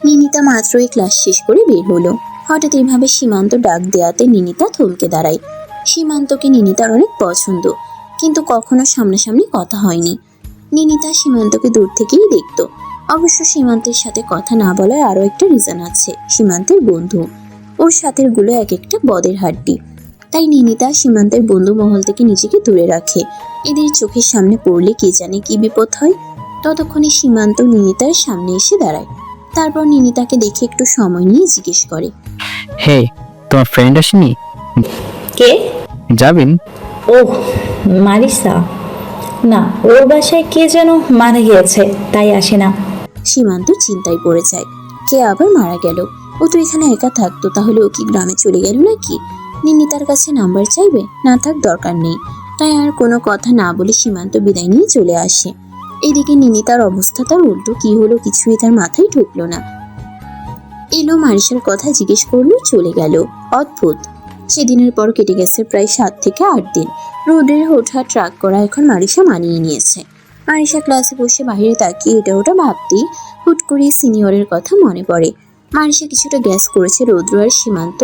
নিনিতা মাত্রই ক্লাস শেষ করে বের হলো। হঠাৎ এইভাবে সীমান্ত ডাক দেয়াতে নিনিতা থমকে দাঁড়ায়। সীমান্তকে নিনিতার অনেক পছন্দ, কিন্তু কখনো সামনাসামনি কথা হয়নি। নিনিতা সীমান্তকে দূর থেকেই দেখতো। অবশ্য সীমান্তের সাথে কথা না বলার আরও একটা রিজন আছে, সীমান্তের বন্ধু। ওর সাথের গুলো এক একটা বদের হাড্ডি। তাই নিনিতা সীমান্তের বন্ধু মহল থেকে নিজেকে দূরে রাখে। এদের চোখের সামনে পড়লে কে জানে কি বিপদ হয়। ততক্ষণে সীমান্ত নিনিতার সামনে এসে দাঁড়ায়। তারপর নিনিতাকে দেখে একটু সময় নিয়ে জিজ্ঞেস করে, হে, তোমার ফ্রেন্ড আসেনি? কে? যাবেন? ওহ, মারিসা। না, ওর বাসায় কে যেন মারা গিয়েছে, তাই আসে না। সীমান্ত চিন্তায় পড়ে যায়। কে আবার মারা গেল? ও তো এখানে একা থাকতো, তাহলে ও কি গ্রামে চলে গেল নাকি? নিনিতার কাছে নাম্বার চাইবে? না, থাক, দরকার নেই। তাই আর কোনো কথা না বলে সীমান্ত বিদায় নিয়ে চলে আসে। এদিকে নিনিতার অবস্থা তার উল্টো, কি হলো কিছুই তার মাথায় ঢুকলো না। এলো, মারিসার কথা জিজ্ঞেস করলো, চলে গেল। অদ্ভুত। সেদিনের পর কেটে গেছে প্রায় 7 থেকে 8 দিন। রোডের হোঠা ট্রাক করা এখন মারিসা মানিয়ে নিয়েছে। মারিসা ক্লাসে বসে বাইরে তাকিয়ে এটা ওটা ভাবতেই হুট করে সিনিয়রের কথা মনে পড়ে। মারিসা কিছুটা গ্যাস করেছে রৌদ্র আর সীমান্ত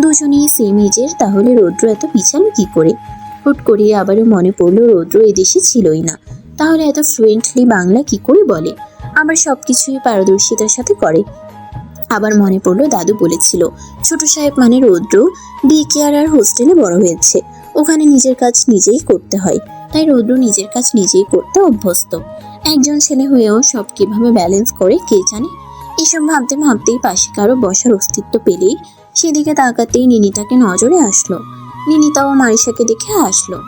দুজনেই সেম এজের, তাহলে রৌদ্র এত পিছালো কি করে? হুট করে আবারও মনে পড়লো রৌদ্র এদেশে ছিলই না, তাহলে এত ফ্লুয়েন্টলি বাংলা কি করে বলে? আবার সবকিছুই পারদর্শিতার সাথে করে। আবার মনে পড়লো দাদু বলেছিল ছোট সাহেব মানে রৌদ্র ডি কেয়ার আর হোস্টেলে বড় হয়েছে, ওখানে নিজের কাজ নিজেই করতে হয়, তাই রৌদ্র নিজের কাজ নিজেই করতে অভ্যস্ত। একজন ছেলে হয়েও সব কিভাবে ব্যালেন্স করে কে জানে। এসব ভাবতে ভাবতেই পাশে কারো বসার অস্তিত্ব পেলেই সেদিকে তাকাতেই নিনিতাকে নজরে আসলো। নিনিতাও মারিসাকে দেখে হাসলো।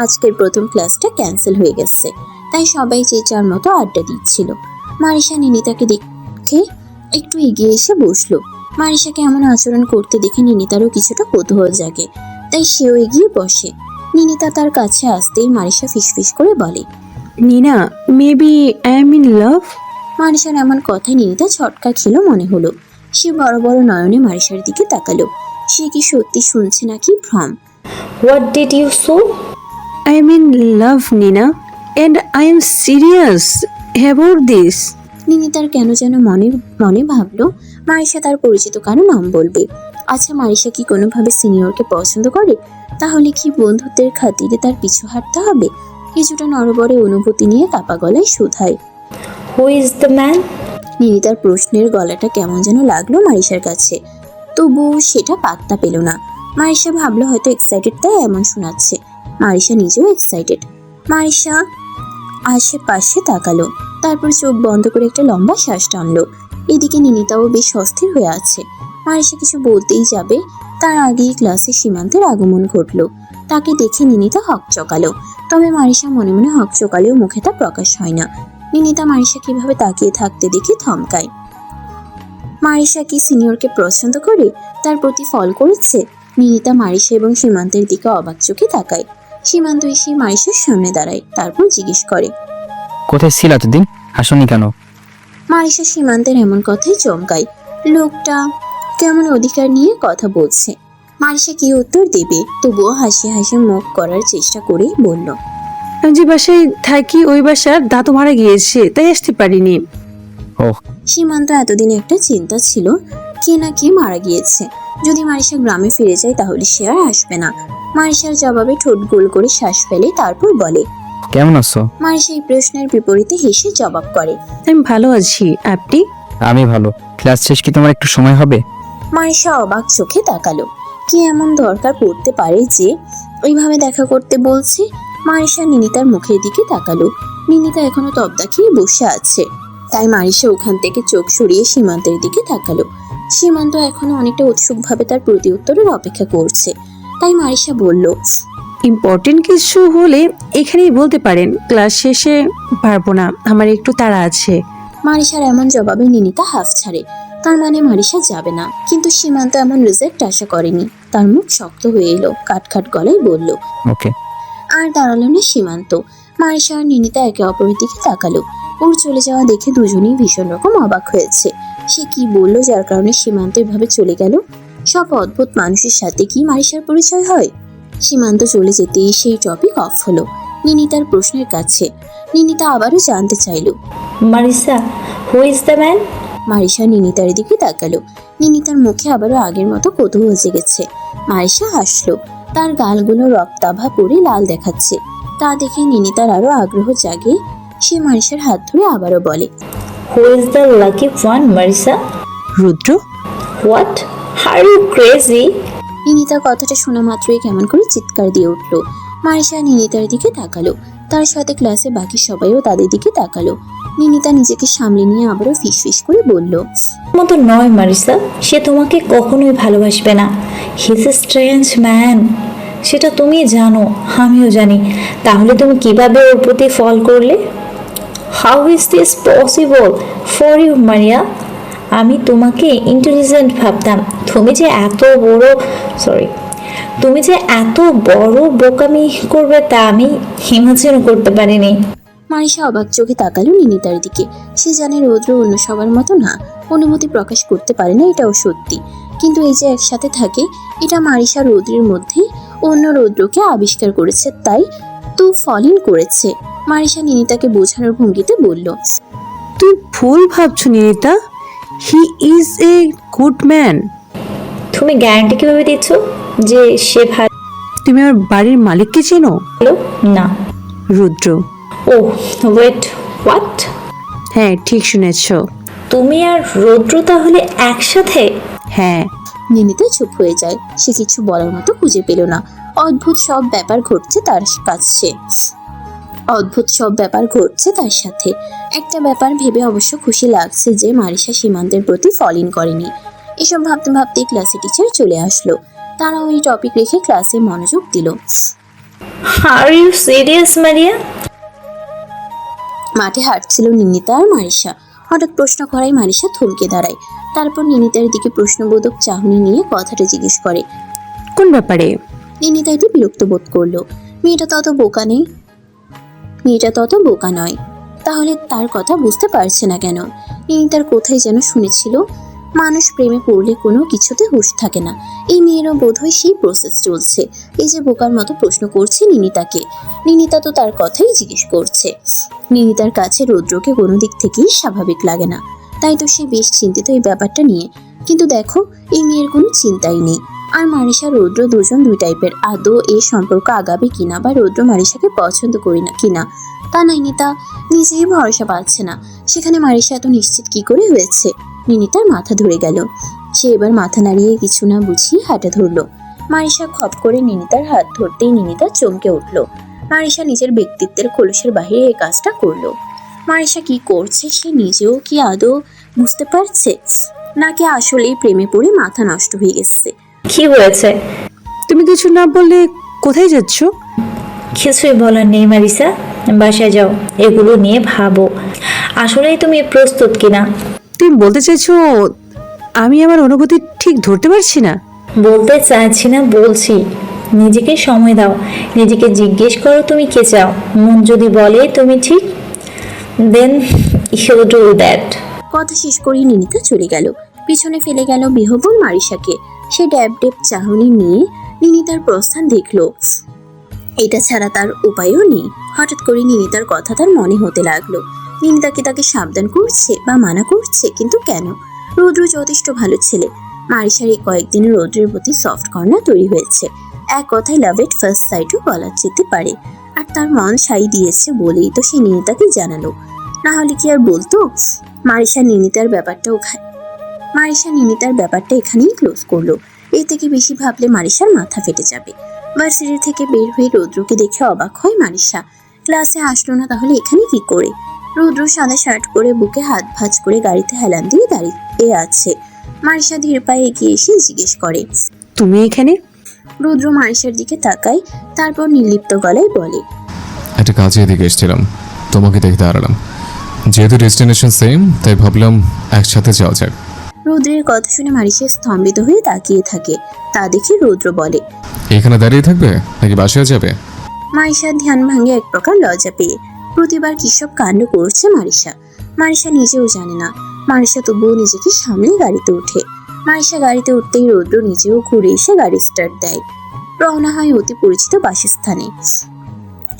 আজকের প্রথম ক্লাসটা ক্যান্সেল হয়ে গেছে, তাই সবাই যে যার মতো আড্ডা দিচ্ছিল। মারিসা নিনিতাকে দেখে একটু এগিয়ে এসে বসলো। মারিসাকে এমন আচরণ করতে দেখে নিনিতারও কিছুটা কৌতূহল জাগে, তাই সেও এগিয়ে বসে। নিনিতা তার কাছে আসতেই মারিসা ফিসফিস করে বলে, Nina, maybe I am in love. মারিসার এমন কথায় নিনিতা ছটকা খেলো মনে হলো। সে বড় বড় নয়নে মারিসার দিকে তাকালো। সে কি সত্যি শুনছে নাকি ভ্রম? What did you so? I am in love Nina, and I am serious about this. নিনিতার কেন যেন মনে মনে ভাবলো মারিসা তার পরিচিত কারো নাম বলবে। আচ্ছা, মারিসা কি কোনোভাবে সিনিয়রকে পছন্দ করে? তাহলে কি বন্ধুত্বের খাতিরে তার পিছু হাঁটতে হবে? কিছুটা নড়বড়ে অনুভূতি নিয়ে কাপা গলায় শুধায়, হু ইজ দ্য ম্যান? নিনিতার প্রশ্নের গলাটা কেমন যেন লাগলো মারিসার কাছে, তবুও সেটা পাত্তা পেল না। মারিসা ভাবলো হয়তো এক্সাইটেড, তাই এমন শোনাচ্ছে। মারিসা নিজেও এক্সাইটেড। মারিসা আশেপাশে তাকালো, তারপর চোখ বন্ধ করে একটা লম্বা শ্বাস টানলো। এদিকে নিনিতাও বেশ অস্থির হয়ে আছে। মারিসা কিছু বলতেই যাবে, তার আগেই ক্লাসে সীমান্তের আগমন ঘটলো। তাকে দেখে নিনিতা হকচকালো, তবে মারিসা মনে মনে হকচকালেও মুখে তা প্রকাশ হয় না। নিনিতা মারিসা কিভাবে তাকিয়ে থাকতে দেখে থমকায়। মারিসা কি সিনিয়রকে পছন্দ করে? তার প্রতি ফল করেছে? নিনিতা মারিসা এবং সীমান্তের দিকে অবাক চোখে তাকায়। সীমান্ত এসে মারিসার সামনে দাঁড়ায়, তারপর জিজ্ঞেস করে, কোথায় ছিল এতদিন? আসনি কেন? মারিসা সীমান্তের এমন কথাই চমকায়। লোকটা কেমন অধিকার নিয়ে কথা বলছে। মারিসা কি উত্তর দেবে? তবুও হাসি হাসি মুখ করার চেষ্টা করেই বলল, আমি যে বাসায় থাকি ওই বাসার দাদু মারা গিয়েছে, তাই আসতে পারিনি। ওহ, সীমান্ত এতদিন একটা চিন্তা ছিল কে না কে মারা গিয়েছে। যদি মারিসা গ্রামে ফিরে যায় তাহলে সে আর আসবে না। মারিসার জবাবে ঠোঁট গোল করে শ্বাস ফেলে, তারপর বলে, কেমন আছো? মারিসা এই প্রশ্নের বিপরীতে হেসে জবাব করে, আমি ভালো আছি, আপনি? আমি ভালো। ক্লাস শেষ কি তোমার একটু সময় হবে? মারিসা অবাক চোখে তাকালো। কি এমন দরকার পড়তে পারে যে ওইভাবে দেখা করতে বলছে? মারিসা নিনিতার মুখের দিকে তাকালো। নিনিতা এখনো তবদা খেয়ে বসে আছে, তাই মারিসা ওখান থেকে চোখ সরিয়ে সীমান্তের দিকে তাকালো। সীমান্ত এখনো অনেকটা উৎসুকভাবে তার প্রতি উত্তরের অপেক্ষা করছে, তাই মারিসা বলল, ইম্পর্টেন্ট কিছু হলে এখানেই বলতে পারেন, ক্লাস শেষে পারবো না, আমার একটু তাড়া আছে। মারিসার এমন জবাবে নিনিতা হাফ ছাড়ে, তার মানে মারিসা যাবে না। কিন্তু সীমান্ত এমন রিজেক্ট আশা করেনি। তার মুখ শক্ত হয়ে এলো, কাটখাট গলায় বলল, ওকে। আর দাঁড়ালো না সীমান্ত। মারিসা আর নিনিতা একে অপরের দিকে তাকালো। ওর চলে যাওয়া দেখে দুজনেই ভীষণ রকম অবাক হয়েছে। সে কি বললো যার কারণে সীমান্ত এভাবে চলে গেল? সব অদ্ভুত মানুষের সাথে কি মারিসার পরিচয় হয়? সীমান্ত চলে যেতেই সেই টপিক অফ হলো নিনিতার প্রশ্নের কাছে। নিনিতা আবারও জানতে চাইল, Marisa, who is the man? Marisa নিনিতার দিকে তাকালো। নিনিতার মুখে আবারও আগের মতো কৌতূহল জেগেছে। মারিশা হাসলো। তার গালগুলো রক্তাভা পরে লাল দেখাচ্ছে। তা দেখে নিনিতার আরো আগ্রহ জাগে। সে মারিশার হাত ধরে আবারও বলে, who is the lucky one Marisa? Rudra. What, are you crazy? নিনিতার কথাটা শোনা মাত্রই কেমন করে চিৎকার দিয়ে উঠল। মারিশা নিনিতার দিকে তাকালো। তার সাথে ক্লাসে বাকি সবাইও তাদের দিকে তাকালো। নিনিতা নিজেকে সামলে নিয়ে আবারও ফিসফিস করে বলল, মতো নয় মারিসা, সে তোমাকে কখনোই ভালোবাসবে না। হিজ এ স্ট্রেঞ্জ ম্যান, সেটা তুমি জানো, আমিও জানি। তাহলে তুমি কিভাবে ওর প্রতি ফল করলে? How is this possible for you Maria? আমি তোমাকে ইন্টেলিজেন্ট ভাবতাম। তুমি যে এত বড় বোকামি করবে তা আমি ইমাজিনও করতে পারিনি। মারিশা অবাক চোখে তাকালো নিনিতার দিকে। সে জানে রৌদ্র অন্য সবার মতো না, অনুমতি প্রকাশ করতে পারে না, এটাও সত্যি। কিন্তু এই যে একসাথে থাকে, এটা মারিশা রৌদ্রের মধ্যে অন্য রৌদ্রকে আবিষ্কার করেছে, তাই তো ফলিন করেছে। মারিশা নিনিতাকে বোঝানোর ভঙ্গিতে বলল, তুই ভুল ভাবছো Ninita, he is a good man. তুমি গ্যারান্টি কিভাবে দিচ্ছ যে সে ভালো? তুমি আমার বাড়ির মালিককে চেনো? না। রুদ্র। ও ওয়েট, হোয়াট? হ্যাঁ, ঠিক শুনেছ। তুমি আর রৌদ্র তাহলে একসাথে? হ্যাঁ। নিনিতা চুপ হয়ে যায়। সে কিছু বলার মতো খুঁজে পেল না। অদ্ভুত সব ব্যাপার ঘটছে তার কাছে। অদ্ভুত সব ব্যাপার ঘটছে তার সাথে। একটা ব্যাপার ভেবে অবশ্য খুশি লাগছে যে মারিশা সীমান্তের প্রতি ফলিন করেনি। এসব ভাবতে ভাবতে ক্লাসে টিচার চলে আসলো। তারা ওই টপিক রেখে ক্লাসে মনোযোগ দিল। Are you serious Maria? মাঠে হাঁটছিল নিনিতা আর মারিশা। হঠাৎ প্রশ্ন করায় মারিশা থমকে দাঁড়ায়। তারপর নিনিতার দিকে প্রশ্নবোধক চাহনি নিয়ে কথাটা জিজ্ঞেস করে। কোন ব্যাপারে? নিনিতা এতে বিরক্ত বোধ করলো। মেয়েটা তত বোকা নয়। তাহলে তার কথা বুঝতে পারছে না কেন? নিনিতার কোথায় যেন শুনেছিল, মানুষ প্রেমে পড়লে কোনো কিছুতে হুঁশ থাকে না। এই মেয়েরও বোধহয় সেই প্রসেস চলছে। এই যে বোকার মতো প্রশ্ন করছে নিনিতাকে, নিনিতা তো তার কথাই জিজ্ঞেস করছে। নিনিতার কাছে রৌদ্রকে কোনো দিক থেকেই স্বাভাবিক লাগে না, তাই তো সে বেশ চিন্তিত এই ব্যাপারটা নিয়ে। কিন্তু দেখো, এই মেয়ের কোনো চিন্তাই নেই। আর মারিশা রৌদ্র দুজন দুই টাইপের। আদৌ এই সম্পর্ক আগাবে কিনা, বা রৌদ্র মারিশাকে পছন্দ করি না কিনা, তা নিনিতা নিজেই ভরসা পাচ্ছে না। সেখানে মারিশা এত নিশ্চিত কি করে হয়েছে? নিনিতার মাথা ধরে গেল। সে এবার মাথা নাড়িয়ে কিছু না বুঝিয়ে হাঁটা ধরলো। মারিশা খপ করে নিনিতার হাত ধরতেই নিনিতা চমকে উঠল। মারিশা নিজের ব্যক্তিত্বের খোলসের বাইরে এই কাজটা করলো। মারিশা কি করছে সে নিজেও কি আদৌ বুঝতে পারছে, নাকি আসলেই প্রেমে পড়ে মাথা নষ্ট হয়ে গেছে? কি হয়েছে? তুমি কিছু না বললে কোথায় যাচ্ছ? কিছুই বলার নেই মারিসা, বাসায় যাও, এগুলো নিয়ে ভাবো আসলেই তুমি প্রস্তুত কিনা। তুমি বলতে চাইছো আমি আমার অনুভূতি ঠিক ধরতে পারছি না? বলতে চাইছি না, বলছি। নিজেকে সময় দাও, নিজেকে জিজ্ঞেস করো তুমি কে চাও। মন যদি বলে তুমি ঠিক, দেন ইউ ডু দ্যাট। কথা শেষ করেই নিনিতা চলে গেল। পিছনে ফেলে গেল বিহবল মারিশাকে। সে ড্যাব ড্যাব চাহনি নিয়ে নিনিতার প্রস্থান দেখলো। এটা ছাড়া তার উপায়ও নেই। হঠাৎ করে নিনিতার কথা তার মনে হতে লাগলো। নিনিতা কি তাকে সাবধান করছে বা মানা করছে? কিন্তু কেন? রৌদ্র যথেষ্ট ভালো ছেলে। মারিশার এই কয়েকদিনে রৌদ্রের প্রতি সফট কর্নার তৈরি হয়েছে। এক কথায় লাভ এট ফার্স্ট সাইটও বলা যেতে পারে। আর তার মন সাই দিয়েছে বলেই তো সে নিনিতাকে জানালো। না হলে কি আর বলতো? মারিশা নিনিতার ব্যাপারটা এখানেই ক্লোজ করলো। এর থেকে বেশি ভাবলে মারিশার মাথা ফেটে যাবে। ভার্সিটি থেকে বের হয়ে রৌদ্রকে দেখে অবাক হয় মারিশা। ক্লাসে আসলো না তাহলে এখানে কি করে? রৌদ্র সাদা শার্ট পরে বুকে হাত ভাঁজ করে গাড়িতে হেলান দিয়ে দাঁড়িয়ে আছে। মারিশা ধীর পায়ে এগিয়ে এসে জিজ্ঞেস করে, তুমি এখানে? রৌদ্র মারিশার দিকে তাকায়, তারপর নির্লিপ্ত গলায় বলে, একটা কাজে এদিকে এসেছিলাম, তোমাকে দেখতে দাঁড়ালাম। যেহেতু ডেস্টিনেশন সেম, তাই ভাবলাম একসাথে যাওয়া যাক। রৌদ্রের কথা শুনে মারিশা স্তম্ভিত হয়ে তাকিয়ে থাকে। তা দেখে রৌদ্র বলে, এখানে দাঁড়িয়ে থাকবে নাকি বাসায় যাবে? মারিশার ধ্যান ভাঙে এক প্রকার লজ্জা পেয়ে। প্রতিবার কিসব কাণ্ড করছে মারিশা নিজেও জানে না। মারিশা তবুও নিজেকে সামলে গাড়িতে ওঠে। মারিশা গাড়িতে উঠতেই রৌদ্র নিজেও ঘুরে এসে গাড়ি স্টার্ট দেয়। রওনা হয় অতি পরিচিত বাসস্থানে।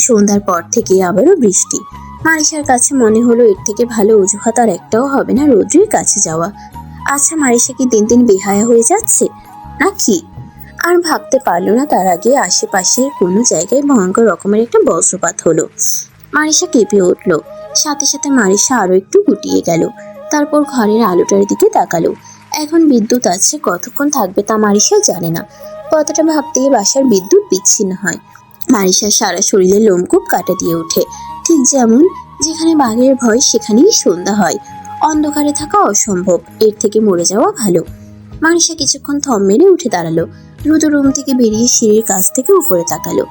সন্ধ্যার পর থেকে আবারও বৃষ্টি। মারিশার কাছে মনে হলো এর থেকে ভালো অজুহাত আর একটাও হবে না রৌদ্রের কাছে যাওয়া। আচ্ছা, মারিশা কি দিন দিন বেহায়া হয়ে যাচ্ছে নাকি? আর ভাবতে পারলো না তার আগে আশেপাশের কোনো জায়গায় ভয়ঙ্কর রকমের একটা বজ্রপাত হলো। মারিশা কেঁপে উঠল, সাথে সাথে মারিশা আরো একটু গুটিয়ে গেল। তারপর ঘরের আলোটার দিকে তাকালো। এখন বিদ্যুৎ আছে, কতক্ষণ থাকবে তা মারিশা জানে না। কথাটা ভাবতেই বাসার বিদ্যুৎ বিচ্ছিন্ন হয়। মারিশার সারা শরীরে লোমকূপ কাটা দিয়ে ওঠে, ঠিক যেমন যেখানে বাঘের ভয় সেখানেই সন্ধ্যা হয়। অন্ধকারে থাকা অসম্ভব, এর থেকে মরে যাওয়া ভালো। মারিশা কিছুক্ষণ থম মেরে উঠে দাঁড়ালো। দ্রুত রুম থেকে বেরিয়ে সিঁড়ির কাছ থেকে উপরে তাকালো।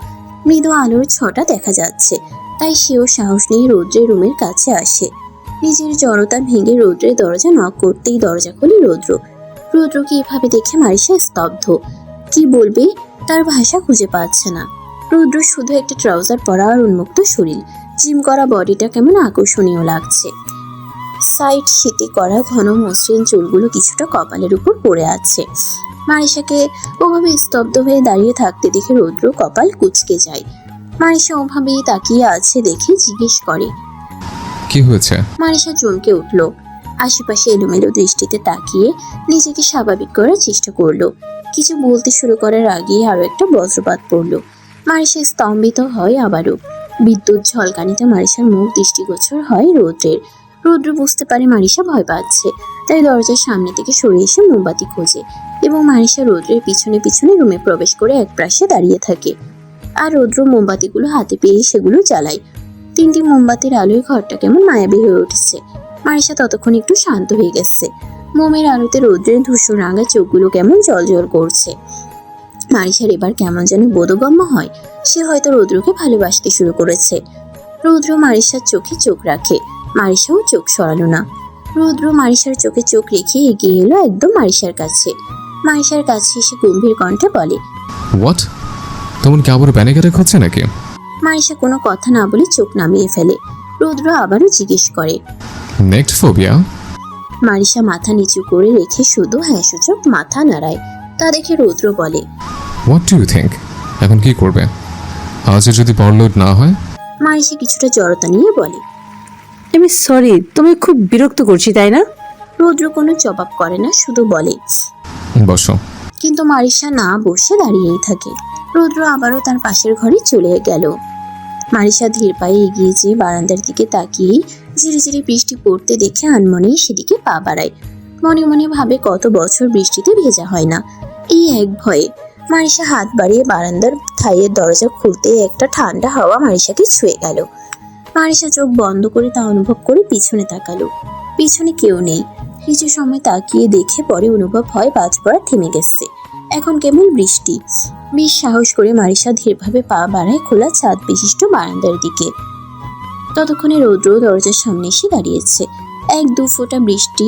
মৃদু আলোর ছটা দেখা যাচ্ছে, তাই সেও সাহস নিয়ে রৌদ্রের রুমের কাছে আসে। নিজের জড়তা ভেঙে রৌদ্রের দরজা নক করতেই দরজা খোলে রৌদ্র। রৌদ্রকে এভাবে দেখে মারিশা স্তব্ধ। কি বলবে তার ভাষা খুঁজে পাচ্ছে না। রৌদ্র শুধু একটা ট্রাউজার পরা আর উন্মুক্ত শরীর, জিম করা বডিটা কেমন আকর্ষণীয় লাগছে। সাইড শীতে করা ঘন মসৃণ চুলগুলো কিছুটা কপালের উপর পড়ে আছে। মারিশাকে ওভাবে স্তব্ধ হয়ে দাঁড়িয়ে থাকতে দেখে রৌদ্র কপাল কুঁচকে যায়। মারিশা ওভাবেই তাকিয়ে আছে দেখে জিজ্ঞেস করে, কি হয়েছে? মারিশা চমকে উঠল। আশেপাশে এলোমেলো দৃষ্টিতে তাকিয়ে নিজেকে স্বাভাবিক করার চেষ্টা করলো। কিছু বলতে শুরু করার আগেই আরো একটা বজ্রপাত পড়লো। মারিশা স্তম্ভিত হয় আবারও। বিদ্যুৎ ঝলকানিতে মারিশার মুখ দৃষ্টিগোচর হয় রৌদ্রের। রৌদ্র বুঝতে পারে মারিশা ভয় পাচ্ছে, তাই দরজার সামনে থেকে সরে এসে মোমবাতি খোঁজে এবং মারিশা রৌদ্রের পিছনে পিছনে রুমে প্রবেশ করে এক পাশে দাঁড়িয়ে থাকে। আর রৌদ্র মোমবাতিগুলো হাতে পেয়ে সেগুলো জ্বালায়। 3টি মোমবাতির আলোয় ঘরটা কেমন মায়াবী হয়ে উঠেছে। মারিশা ততক্ষণ একটু শান্ত হয়ে গেছে। মোমের আলোতে রৌদ্রের ধূসর রাঙা চোখগুলো কেমন জলজল করছে। মারিশার এবার কেমন যেন বোধগম্য হয়, সে হয়তো রৌদ্রকে ভালোবাসতে শুরু করেছে। রৌদ্র মারিশার চোখে চোখ রাখে, মারিশাও চোখ সরালো না। রৌদ্র মারিশার চোখে চোখ রেখে এগিয়ে এলো একদম মারিশার কাছে। মারিশার কাছে এসে গম্ভীর কণ্ঠে বলে, হোয়াট? তোমার কি আবার প্যানিক অ্যাটাক হচ্ছে নাকি? মারিশা কোনো কথা না বলে চোখ নামিয়ে ফেলে। রৌদ্র আবারও জিজ্ঞেস করে, নেক্সট ফোবিয়া? মারিশা মাথা নিচু করে রেখে শুধু হ্যাঁ সূচক মাথা নাড়ায়। তা দেখে রৌদ্র বলে, হোয়াট ডু ইউ থিঙ্ক? এখন কি করবে? আজ যদি পাওয়ার লোড না হয়? মারিশা কিছুটা জড়তা নিয়ে বলে। আমি সরি, তুমি খুব বিরক্ত করছি তাই না? রৌদ্র কোনো জবাব করে না, শুধু বলে। বসো। কিন্তু মারিশা না বসে দাঁড়িয়েই থাকে। রৌদ্র আবারও তার পাশের ঘরে চলে গেল। মারিশা ধীর পায়ে এগিয়ে যেয়ে বারান্দার দিকে তাকিয়েই ধীরে ধীরে বৃষ্টি পড়তে দেখে আনমনেই সেদিকে পা বাড়ায়। মনে মনে ভাবে কত বছর বৃষ্টিতে ভেজা হয় না। এই এক ভয়ে মারিশা হাত বাড়িয়ে বারান্দার থাইয়ের দরজা খুলতে একটা ঠান্ডা হাওয়া মারিশাকে ছুঁয়ে গেল। মারিশা চোখ বন্ধ করে তা অনুভব করে পিছনে তাকালো। পিছনে কেউ নেই। কিছু সময় তাকিয়ে দেখে পরে অনুভব হয় বাজ পড়া থেমে গেছে। এখন কেবল বৃষ্টি। বেশ সাহস করে মারিশা ধীরভাবে পা বাড়ায় খোলা ছাদ বিশিষ্ট বারান্দার দিকে। ততক্ষণে রৌদ্র দরজার সামনে এসে দাঁড়িয়েছে। 1-2 ফোঁটা বৃষ্টি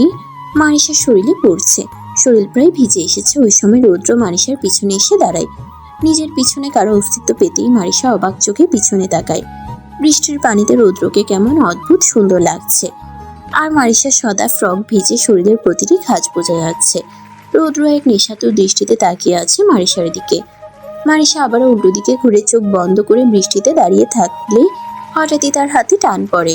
মারিশার শরীরে পড়ছে। শরীর প্রায় ভিজে এসেছে। ওই সময় রৌদ্র মারিশার পিছনে এসে দাঁড়ায়। নিজের পিছনে কারো অস্তিত্ব পেতেই মারিশা অবাক চোখে পিছনে তাকায়। বৃষ্টির পানিতে রৌদ্রকে কেমন অদ্ভুত সুন্দর লাগছে। আর মারিশার সাদা ফ্রক ভিজে শরীরের প্রতিটি খাঁজ বোঝা যাচ্ছে। রৌদ্র এক নেশাতুর দৃষ্টিতে তাকিয়ে আছে মারিশার দিকে। মারিশা আবারও উল্টো দিকে ঘুরে চোখ বন্ধ করে বৃষ্টিতে দাঁড়িয়ে থাকলে হঠাৎই তার হাতে টান পড়ে।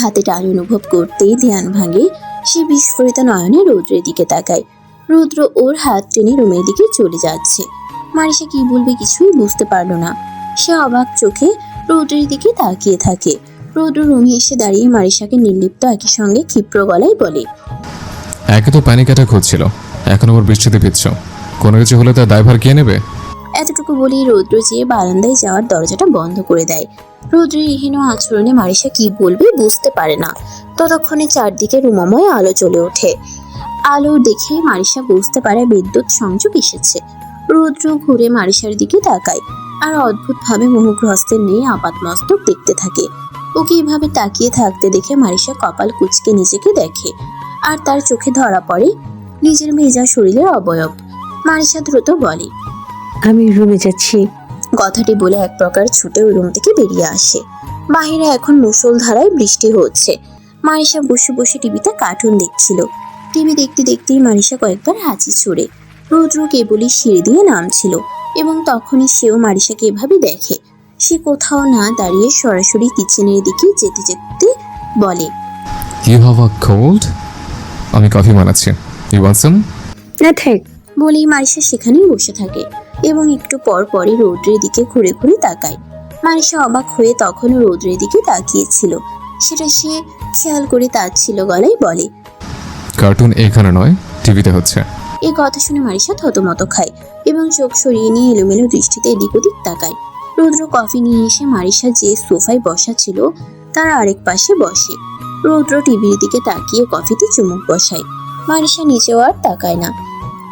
হাতে টান অনুভব করতেই ধ্যান ভাঙে। সে বিস্ফোরিত নয়নে রৌদ্রের দিকে তাকায়। রৌদ্র ওর হাত টেনে রুমের দিকে চলে যাচ্ছে। মারিশা কি বলবে কিছুই বুঝতে পারলো না। সে অবাক চোখে রৌদ্রের দিকে তাকিয়ে থাকে। রৌদ্র রুমে এসে দাঁড়িয়ে মারিশাকে নির্লিপ্ত একই সঙ্গে ক্ষিপ্র গলায় বলে, একে তো প্যানিক অ্যাটাক হচ্ছিল, এখন আবার বৃষ্টিতে ভিজছ। কোনো কিছু হলে তার দায়ভার কে নেবে? এতটুকু বলেই রৌদ্র যেয়ে বারান্দায় যাওয়ার দরজাটা বন্ধ করে দেয়। রৌদ্রের এহেন আচরণে মারিশা কি বলবে বুঝতে পারে না। ততক্ষণে চারদিকে রুমময় আলো জ্বলে ওঠে। আলো দেখে মারিশা বুঝতে পারে বিদ্যুৎ সংযোগ এসেছে। রৌদ্র ঘুরে মারিশার দিকে তাকায় আর অদ্ভুতভাবে মোহগ্রস্তের নিয়ে আপাতমস্তক দেখতে থাকে। ওকে এভাবে তাকিয়ে থাকতে দেখে মারিশা কপাল কুঁচকে নিজেকে দেখে আর তার চোখে ধরা পড়ে নিজের ভেজা শরীরের অবয়ব। মারিশা দ্রুত বলে, আমি রুমে যাচ্ছি। কথাটি বলে এক প্রকার ছুটে ওই রুম থেকে বেরিয়ে আসে। বাহিরে এখন মুষলধারায় বৃষ্টি হচ্ছে। মারিশা বসে বসে টিভিতে কার্টুন দেখছিল। টিভি দেখতে দেখতেই মারিশা কয়েকবার হাঁচি ছোড়ে। রৌদ্র কেবলই সিঁড়ি দিয়ে নামছিল এবং তখনই সেও মারিশাকে এভাবে দেখে। সে কোথাও না দাঁড়িয়ে সরাসরি কিচেনের দিকে যেতে যেতে বলে, ইউ হ্যাভ আ কোল্ড? আমি কফি বানাচ্ছি, ইউ ওয়ান্ট সাম? না থাক। বলেই মারিসা সেখানেই বসে থাকে এবং একটু পর পরই রৌদ্রের দিকে ঘুরে ঘুরে তাকায়। মারিসা অবাক হয়ে তখনও রৌদ্রের দিকে তাকিয়েছিল, সেটা সে খেয়াল করে তাচ্ছিল গলায় বলে, কার্টুন এখানে নয়, টিভিতে হচ্ছে। এই কথা শুনে মারিসা থতমত খায় এবং চোখ সরিয়ে নিয়ে এলোমেলো দৃষ্টিতে এদিক ওদিক তাকায়। রৌদ্র কফি নিয়ে এসে মারিসা যে সোফায় বসা ছিল তার আরেক পাশে বসে। রৌদ্র টিভির দিকে তাকিয়ে কফিতে চুমুক বসায়। মারিসা নিচেও আর তাকায় না।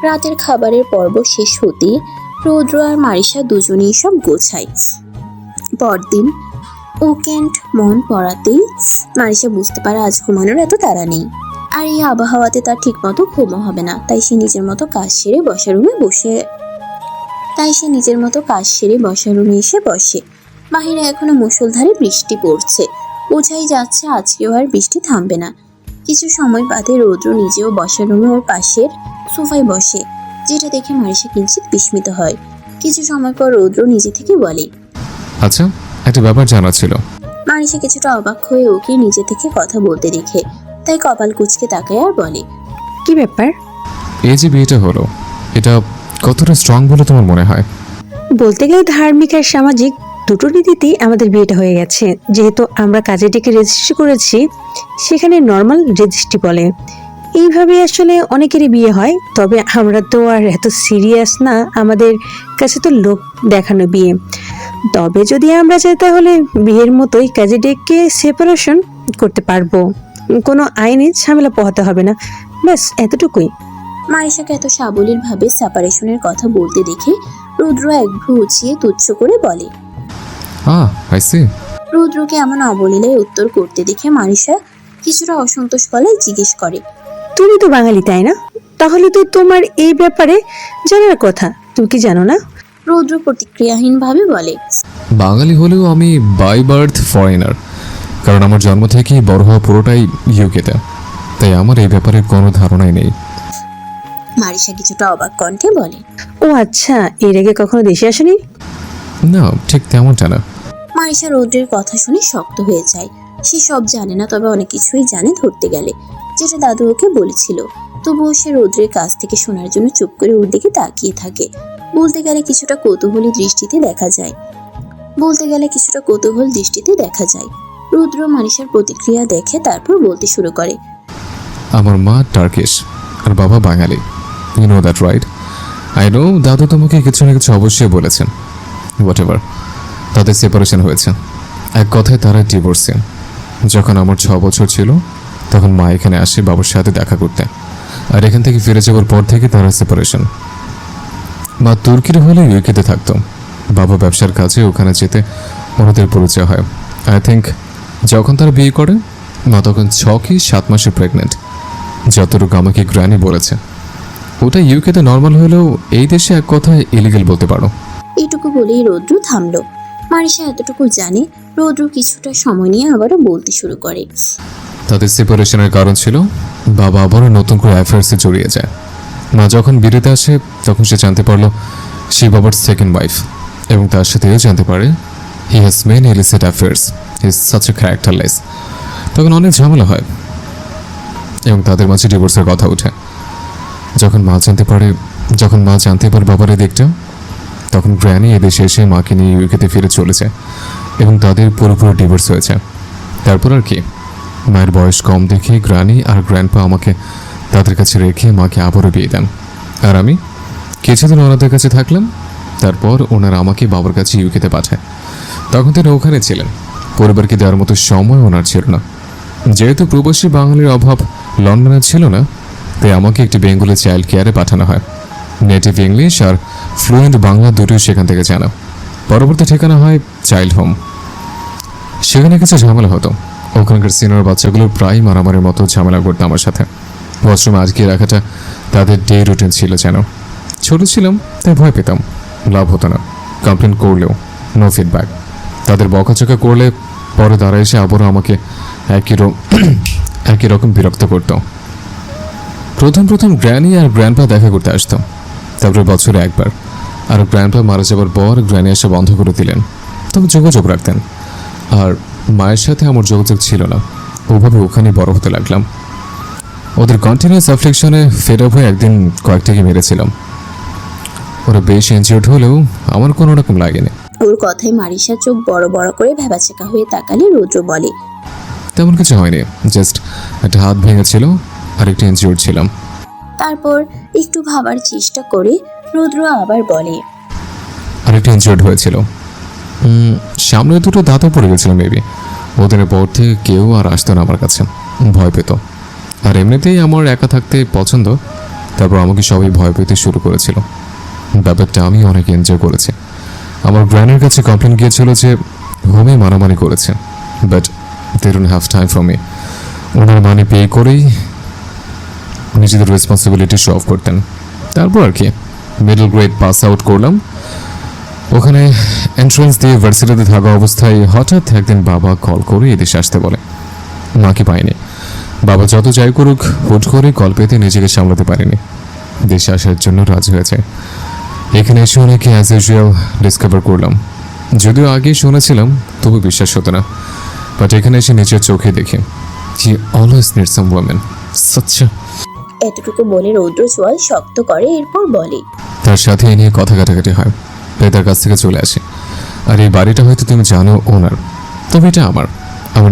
রাতের খাবারের পর্ব শেষ হতে রৌদ্র আর মারিসা দুজনেই সব গোছায়। পরদিন উইকেন্ড মন পড়াতেই মারিসা বুঝতে পারে আজ ঘুমানোর এত তাড়া নেই, আর এই আবহাওয়াতে তার ঠিক মতো ঘুমও হবে না। তাই সে নিজের মতো কাজ সেরে বসার রুমে এসে বসে। বাহিরে এখনো মুষলধারে বৃষ্টি পড়ছে, বোঝাই যাচ্ছে আজকেও আর বৃষ্টি থামবে না। কিছু সময় বাদে রৌদ্র নিজেও বসার রুমে ওর পাশের সোফায় বসে, যেটা দেখে মারিসা কিঞ্চিত বিস্মিত হয়। কিছু সময় পর রৌদ্র নিজে থেকে বলে, আচ্ছা, একটা ব্যাপার জানা ছিল। মারিসা কিছুটা অবাক হয়ে ওকে নিজে থেকে কথা বলতে দেখে তাই কপাল কুঁচকে তাকায় আর বলে, কি ব্যাপার? এই যে বিয়েটা হলো, এটা কতটা স্ট্রং বলে তোমার মনে হয়? বলতে গেলে ধার্মিক আর সামাজিক দুটো নীতিতেই আমাদের বিয়েটা হয়ে গেছে। যেহেতু আমরা কাজে ডেকে রেজিস্ট্রি করেছি, সেখানে নর্মাল রেজিস্ট্রি বলে। এইভাবে আসলে অনেকেরই বিয়ে হয়, তবে আমরা তো আর এত সিরিয়াস না, আমাদের কাছে তো লোক দেখানো বিয়ে। তবে যদি আমরা চাই তাহলে বিয়ের মতোই কাজে ডেকে সেপারেশন করতে পারবো, কোনো আইনি ঝামেলা পোহাতে হবে না, ব্যাস এতটুকুই। মারিসাকে এত সাবলীল ভাবে সেপারেশনের কথা বলতে দেখে রুদ্র এক ভ্রু উঁচিয়ে তুচ্ছ করে বলে। I C. রুদ্রকে এমন অবলীলায় উত্তর করতে দেখে মারিসা কিছুটা অসন্তোষ গলায় জিজ্ঞেস করে, তুমি তো বাঙালি তাই না? তাহলে তো তোমার এই ব্যাপারে জানার কথা, তুমি কি জানো না? রুদ্র প্রতিক্রিয়াহীন ভাবে বলে, বাঙালি হলেও আমি বাই বার্থ ফরেনার, কারণ আমার জন্ম থেকেই বড় হওয়া পুরোটাই ইউকেতে, তাই আমার এই ব্যাপারে কোনো ধারণাই নেই। মারিসা কিছুটা অবাক কণ্ঠে বলে, ও আচ্ছা, এর আগে কখনো দেশে আসেনি? না, ঠিক তেমনটা না। মারিসা রৌদ্রের কথা শুনে শক্ত হয়ে যায়। সে সব জানে না, তবে অনেক কিছুই জানে ধরতে গেলে, যেটা দাদু ওকে বলেছিল। তবুও সে রৌদ্রের কাছ থেকে শোনার জন্য চুপ করে ওর দিকে তাকিয়ে থাকে। বলতে গেলে কিছুটা কৌতূহল দৃষ্টিতে দেখা যায়। রুদ্র মারিসার প্রতিক্রিয়া দেখে তারপর বলতে শুরু করে, আমার মা টার্কিশ আর বাবা Bangali, you know that right? I know দাদু তোমাকে কিছু না কিছু অবশ্যই বলেছেন। হোয়াট এভার, তাদের সেপারেশন হয়েছে, এক কথায় তারা ডিভোর্সে। যখন আমার 6 বছর ছিল তখন মা এখানে আসে বাবার সাথে দেখা করতে, আর এখান থেকে ফিরে যাওয়ার পর থেকে তারা সেপারেশন। মা তুর্কির হলে ইউকেতে থাকতো, বাবা ব্যবসার কাজে ওখানে যেতে ওনাদের পরিচয় হয়। আই থিঙ্ক যখন তারা বিয়ে করে মা তখন 6 কি 7 মাসে প্রেগনেন্ট, যতটুকু আমাকে গ্র্যানি বলেছে। ওটা ইউকেতে নর্মাল হলেও এই দেশে এক কথায় ইলিগাল বলতে পারো। এইটুকু বলেই রৌদ্র থামলো। মারিসা এতটুকু জানে। রৌদ্র কিছুটা সময় নিয়ে আবারও বলতে শুরু করে, তাদের সেপারেশনের কারণ ছিল বাবা আবারও নতুন করে অ্যাফেয়ার্সে জড়িয়ে যায়। মা যখন বিয়েতে আসে তখন সে জানতে পারলো সে বাবার সেকেন্ড ওয়াইফ, এবং তার সাথে এও জানতে পারে he has many illicit affairs, he is such a characterless. তখন অনেক ঝামেলা হয় এবং তাদের মাঝে ডিভোর্সের কথা ওঠে। যখন মা জানতে পারে বাবার এই দিকটা, তখন গ্র্যানি এদেশে এসে মাকে নিয়ে ইউকেতে ফিরে চলে যায় এবং তাদের পুরোপুরি ডিভোর্স হয়েছে। তারপর আর কি, মায়ের বয়স কম দেখে গ্র্যানি আর গ্র্যান্ডপা আমাকে তাদের কাছে রেখে মাকে আবারও বিয়ে দেন, আর আমি কিছুদিন ওনাদের কাছে থাকলাম। তারপর ওনারা আমাকে বাবার কাছে ইউকেতে পাঠায়। তখন তিনি ওখানে ছিলেন, পরিবারকে দেওয়ার মতো সময় ওনার ছিল না। যেহেতু প্রবাসী বাঙালির অভাব লন্ডনে ছিল না, তাই আমাকে একটি বেঙ্গলি চাইল্ড কেয়ারে পাঠানো হয়। নেটিভ ইংলিশ আর ফ্লুয়েন্ট বাংলা দুটোই সেখান থেকে জানা। পরবর্তী ঠিকানা হয় চাইল্ড হোম। সেখানে কিছু ঝামেলা হতো, ওখানকার সিনিয়র বাচ্চাগুলো প্রায় মারামারির মতো ঝামেলা করতো আমার সাথে। ওয়াশরুমে আজকে রাখাটা তাদের ডে রুটিন ছিল যেন। ছোট ছিলাম তাই ভয় পেতাম, লাভ হতো না। কমপ্লেন করলেও নো ফিডব্যাক। তাদের বকাচকা করলে পরে তারা এসে আবারও আমাকে একই রকম বিরক্ত করতো। প্রথম গ্র্যানি আর গ্র্যান্ডপা দেখা করতে আসতো, তারপরে বছরে একবার। আর গ্র্যান্ডপা মারা যাবার পর গ্র্যানি আসা বন্ধ করে দিলেন। তবে যোগাযোগ রাখতেন। আর মায়ের সাথে আমার যোগাযোগ ছিল না, ওভাবে ওখানে বড় হতে লাগলাম। ওদের কন্টিনিউয়াস অ্যাফ্লিকশনে ফেড আপ হয়ে একদিন কয়েকটাকে মেরেছিলাম। ওরা বেশ ইনজিওর্ড হলেও আমার কোনো রকম লাগেনি। ওর কথায় মারিসা চোখ বড় বড় করে ভ্যাবাচেকা হয়ে তাকালে রৌদ্র বলে, তেমন কিছু হয়নি, জাস্ট একটা হাত ভেঙেছিল আর একটু ইনজিওর্ড ছিলাম। তারপর একটু ভাবার চেষ্টা করে রৌদ্র আবার বলে, আর একটু ইনজিওর্ড হয়েছিল। সামনে দুটো দাঁতও পড়ে গেছিল মেবি। ওদের পর থেকে কেউ আর আসতো না আমার কাছে, ভয় পেত। আর এমনিতেই আমার একা থাকতে পছন্দ, তারপর আমাকে সবাই ভয় পেতে শুরু করেছিল। ব্যাপারটা আমি অনেক এনজয় করেছি। আমার গ্র্যানের কাছে কমপ্লেন গিয়েছিল যে হোমে মারামারি করেছে, but they don't have time for me. ওনার মানি পে করেই নিজেদের রেসপন্সিবিলিটি শো অফ করতেন। তারপর আর কি মিডল গ্রেড পাস আউট করলাম। ওখানে এন্ট্রান্স দিয়ে ভার্সিটিতে থাকা অবস্থায় হঠাৎ একদিন বাবা কল করে এদেশে আসতে বলে। মাকে পাইনি। বাবা যত যাই করুক হুট করে কল পেতে নিজেকে সামলাতে পারেনি, দেশে আসার জন্য রাজি হয়েছে। এখানে এসে অনেকে অ্যাজ ইউজুয়াল ডিসকভার করলাম। যদিও আগেই শুনেছিলাম তবু বিশ্বাস হতো না, বাট এখানে এসে নিজের চোখে দেখি he always need some women such. এতটুকু বলে রৌদ্র চোয়াল শক্ত করে, এরপর বলে, তার সাথে এ নিয়ে কথা কাটাকাটি হয়, তার কাছ থেকে চলে আসে। আর এই বাড়িটা হয়তো তুমি জানো ওনার, তবে এটা আমার